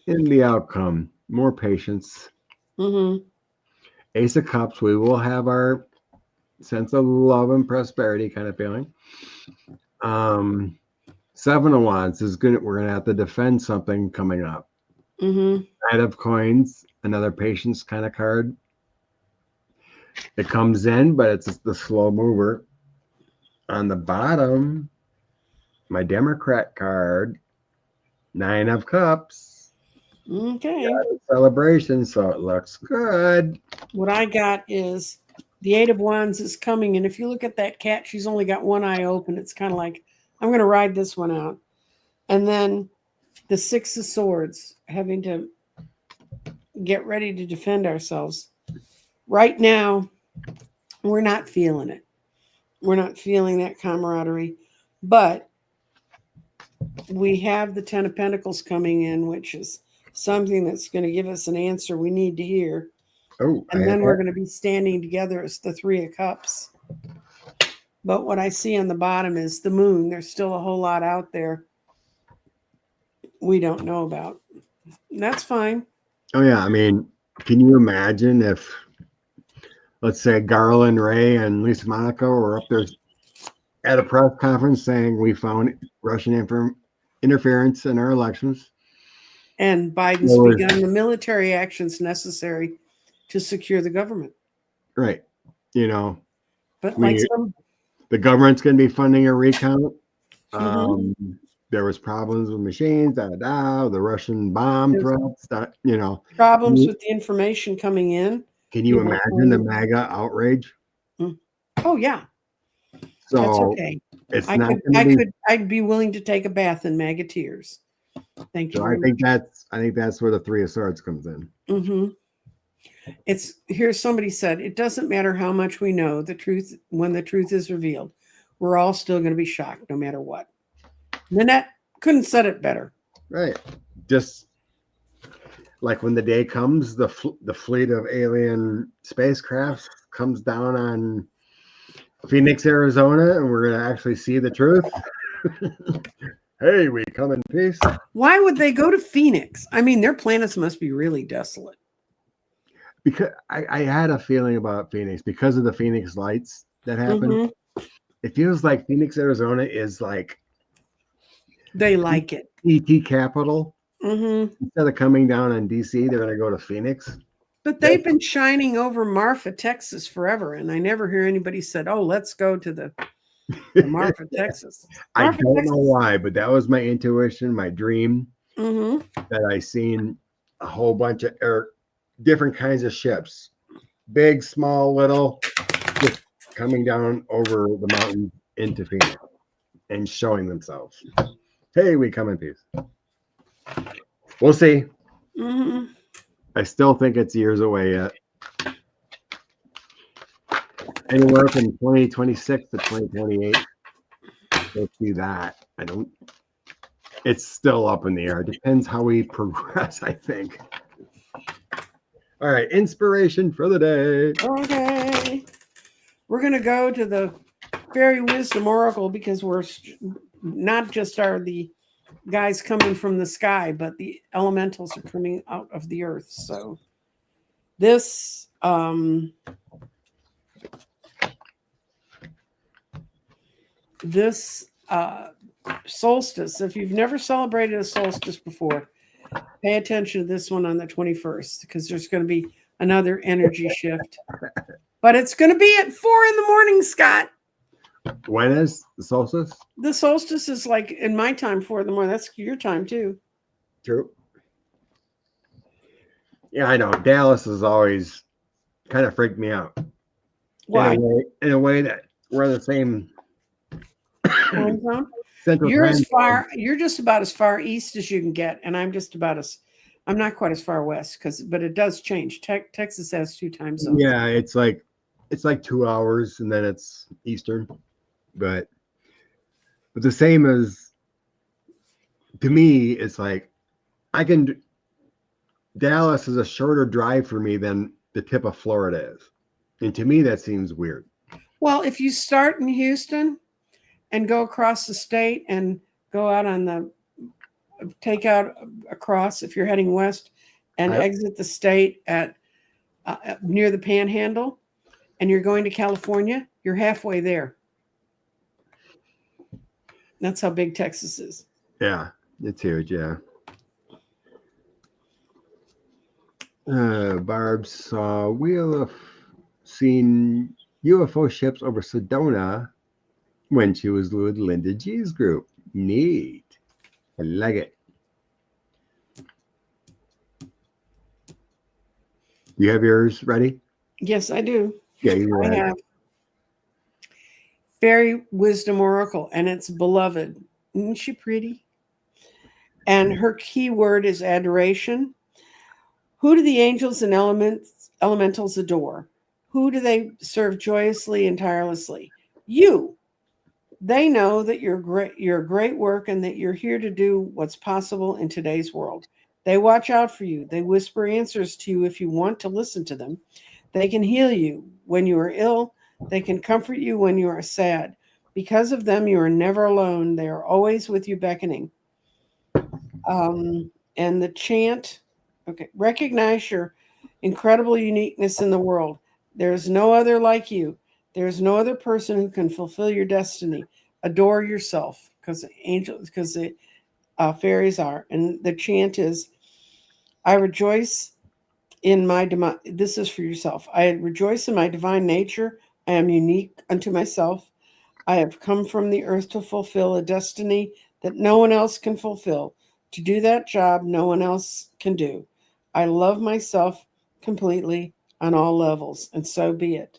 the outcome, more patience. Mm-hmm. Ace of Cups, we will have our sense of love and prosperity kind of feeling. 7 of Wands is good. We're gonna have to defend something coming up. Mm-hmm. Knight of Coins, another patience kind of card. It comes in, but it's the slow mover. On the bottom, my Democrat card, 9 of Cups. Okay. Celebration, so it looks good. What I got is the 8 of Wands is coming, and if you look at that cat, she's only got one eye open. It's kind of like, I'm going to ride this one out. And then the 6 of Swords, having to get ready to defend ourselves. Right now, we're not feeling it. We're not feeling that camaraderie. But we have the 10 of Pentacles coming in, which is something that's going to give us an answer we need to hear. Oh, And then we're going to be standing together as the 3 of Cups. But what I see on the bottom is the moon. There's still a whole lot out there we don't know about. And that's fine. Oh yeah, I mean, can you imagine if, let's say, Garland Ray and Lisa Monaco were up there at a press conference saying we found Russian interference in our elections, and Biden's begun the military actions necessary to secure the government. Right. You know, but like the government's going to be funding a recount. There was problems with machines, the Russian bomb threats, problems with the information coming in. Can you imagine the MAGA outrage? Oh yeah. So that's okay. It's I'd be willing to take a bath in MAGA tears. Thank you. So I think that's where the 3 of Swords comes in. It's here. Somebody said it doesn't matter how much we know the truth. When the truth is revealed, we're all still going to be shocked, no matter what. Nanette couldn't said it better. Right. Just like when the day comes, the fleet of alien spacecrafts comes down on Phoenix, Arizona, and we're going to actually see the truth. Hey, we come in peace. Why would they go to Phoenix? I mean, their planets must be really desolate. Because I had a feeling about Phoenix because of the Phoenix lights that happened. It feels like Phoenix, Arizona is like they like it. ET capital. Instead of coming down on DC, they're going to go to Phoenix. But they've been shining over Marfa, Texas forever, and I never hear anybody said, "Oh, let's go to the Marfa, Texas." I don't know why, but that was my intuition, my dream, that I seen a whole bunch of different kinds of ships, big, small, little, just coming down over the mountain into Phoenix and showing themselves. Hey, we come in peace. We'll see. I still think it's years away yet. Anywhere from 2026 to 2028. We'll see that. It's still up in the air. It depends how we progress, I think. All right, inspiration for the day. Okay. We're going to go to the Fairy Wisdom Oracle because we're not just the guys coming from the sky, but the elementals are coming out of the earth. So this solstice, if you've never celebrated a solstice before, pay attention to this one on the 21st because there's going to be another energy shift. But it's going to be at 4 a.m, Scott. When is the solstice? The solstice is like in my time, 4 a.m. That's your time too. True. Yeah, I know. Dallas has always kind of freaked me out. Why? In a way that we're the same Time zone? central You're time as zone. far. You're just about as far east as you can get, and I'm just about as. I'm not quite as far west but it does change. Texas has 2 time zones. Yeah, it's like 2 hours, and then it's Eastern, but the same as, to me, it's like Dallas is a shorter drive for me than the tip of Florida is, and to me that seems weird. Well, if you start in Houston and go across the state and go out on the take out across if you're heading west and exit the state at near the Panhandle, and you're going to California, you're halfway there. That's how big Texas is. Yeah, it's huge. Yeah. Barb saw Wheel of seen UFO ships over Sedona when she was with Linda G's group. Neat. I like it. You have yours ready? Yes, I do. Yeah, you I have Fairy Wisdom Oracle, and it's beloved. Isn't she pretty? And her key word is adoration. Who do the angels and elementals adore? Who do they serve joyously and tirelessly? You. They know that you're a great work and that you're here to do what's possible in today's world. They watch out for you. They whisper answers to you if you want to listen to them. They can heal you when you are ill. They can comfort you when you are sad. Because of them, you are never alone. They are always with you beckoning. And the chant, okay, recognize your incredible uniqueness in the world. There is no other like you. There is no other person who can fulfill your destiny. Adore yourself, because the fairies are. And the chant is, I rejoice in my this is for yourself. I rejoice in my divine nature. I am unique unto myself. I have come from the earth to fulfill a destiny that no one else can fulfill, to do that job no one else can do. I love myself completely on all levels, and so be it.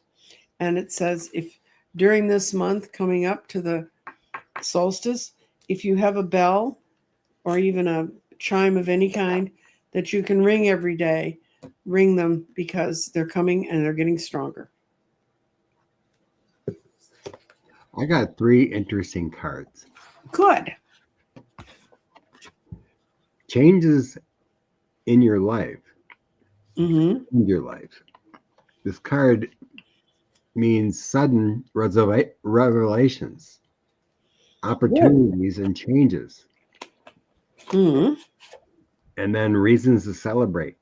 And it says, if during this month coming up to the solstice, if you have a bell or even a chime of any kind that you can ring every day, ring them, because they're coming and they're getting stronger. I got 3 interesting cards. Good. Changes in your life. Mm-hmm. In your life. This card means sudden revelations, opportunities, and changes. Mm-hmm. And then reasons to celebrate.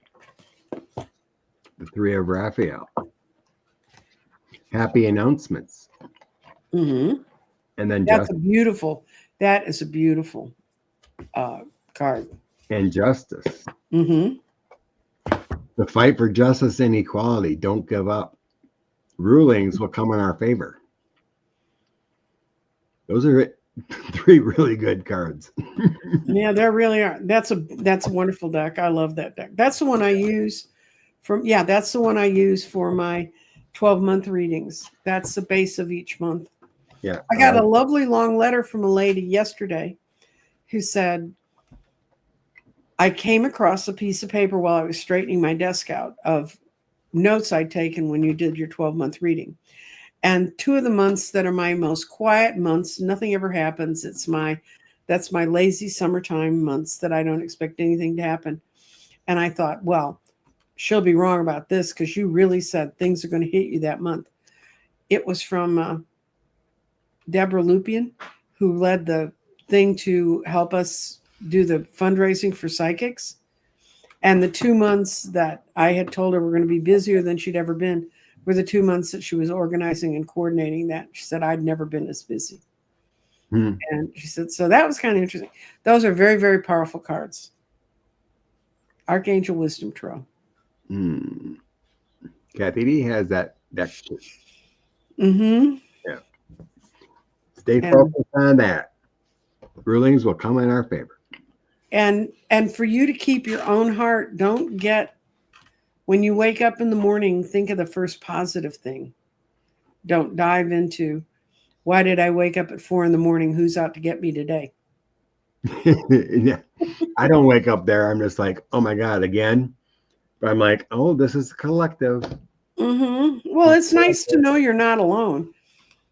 The 3 of Raphael. Happy announcements. Mm-hmm. And then that is a beautiful card. And justice. Mm-hmm. The fight for justice and equality. Don't give up. Rulings will come in our favor. Those are 3 really good cards. Yeah, there really are. That's a wonderful deck. I love that deck. That's the one I use that's the one I use for my 12-month readings. That's the base of each month. Yeah. I got a lovely long letter from a lady yesterday who said, I came across a piece of paper while I was straightening my desk out of notes I'd taken when you did your 12-month reading. And 2 of the months that are my most quiet months, nothing ever happens. That's my lazy summertime months that I don't expect anything to happen. And I thought, well, she'll be wrong about this because you really said things are going to hit you that month. It was from Deborah Lupian, who led the thing to help us do the fundraising for psychics. And the 2 months that I had told her were going to be busier than she'd ever been were the 2 months that she was organizing and coordinating that. She said, I'd never been this busy. And she said, so that was kind of interesting. Those are very, very powerful cards. Archangel Wisdom Tarot. Kathy D has that deck too. Mm-hmm. Yeah. Stay focused on that. Rulings will come in our favor. And for you to keep your own heart, when you wake up in the morning, think of the first positive thing. Don't dive into, why did I wake up at 4 a.m? Who's out to get me today? Yeah. I don't wake up there. I'm just like, oh my God, again. But I'm like, oh, this is collective. Well, it's nice to know you're not alone.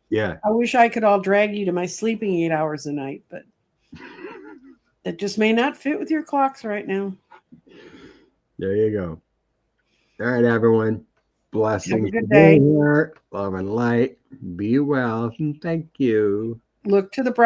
Yeah. I wish I could all drag you to my sleeping 8 hours a night, but that just may not fit with your clocks right now. There you go. All right, everyone. Blessings. Have a good day. Here. Love and light. Be well. And thank you. Look to the bright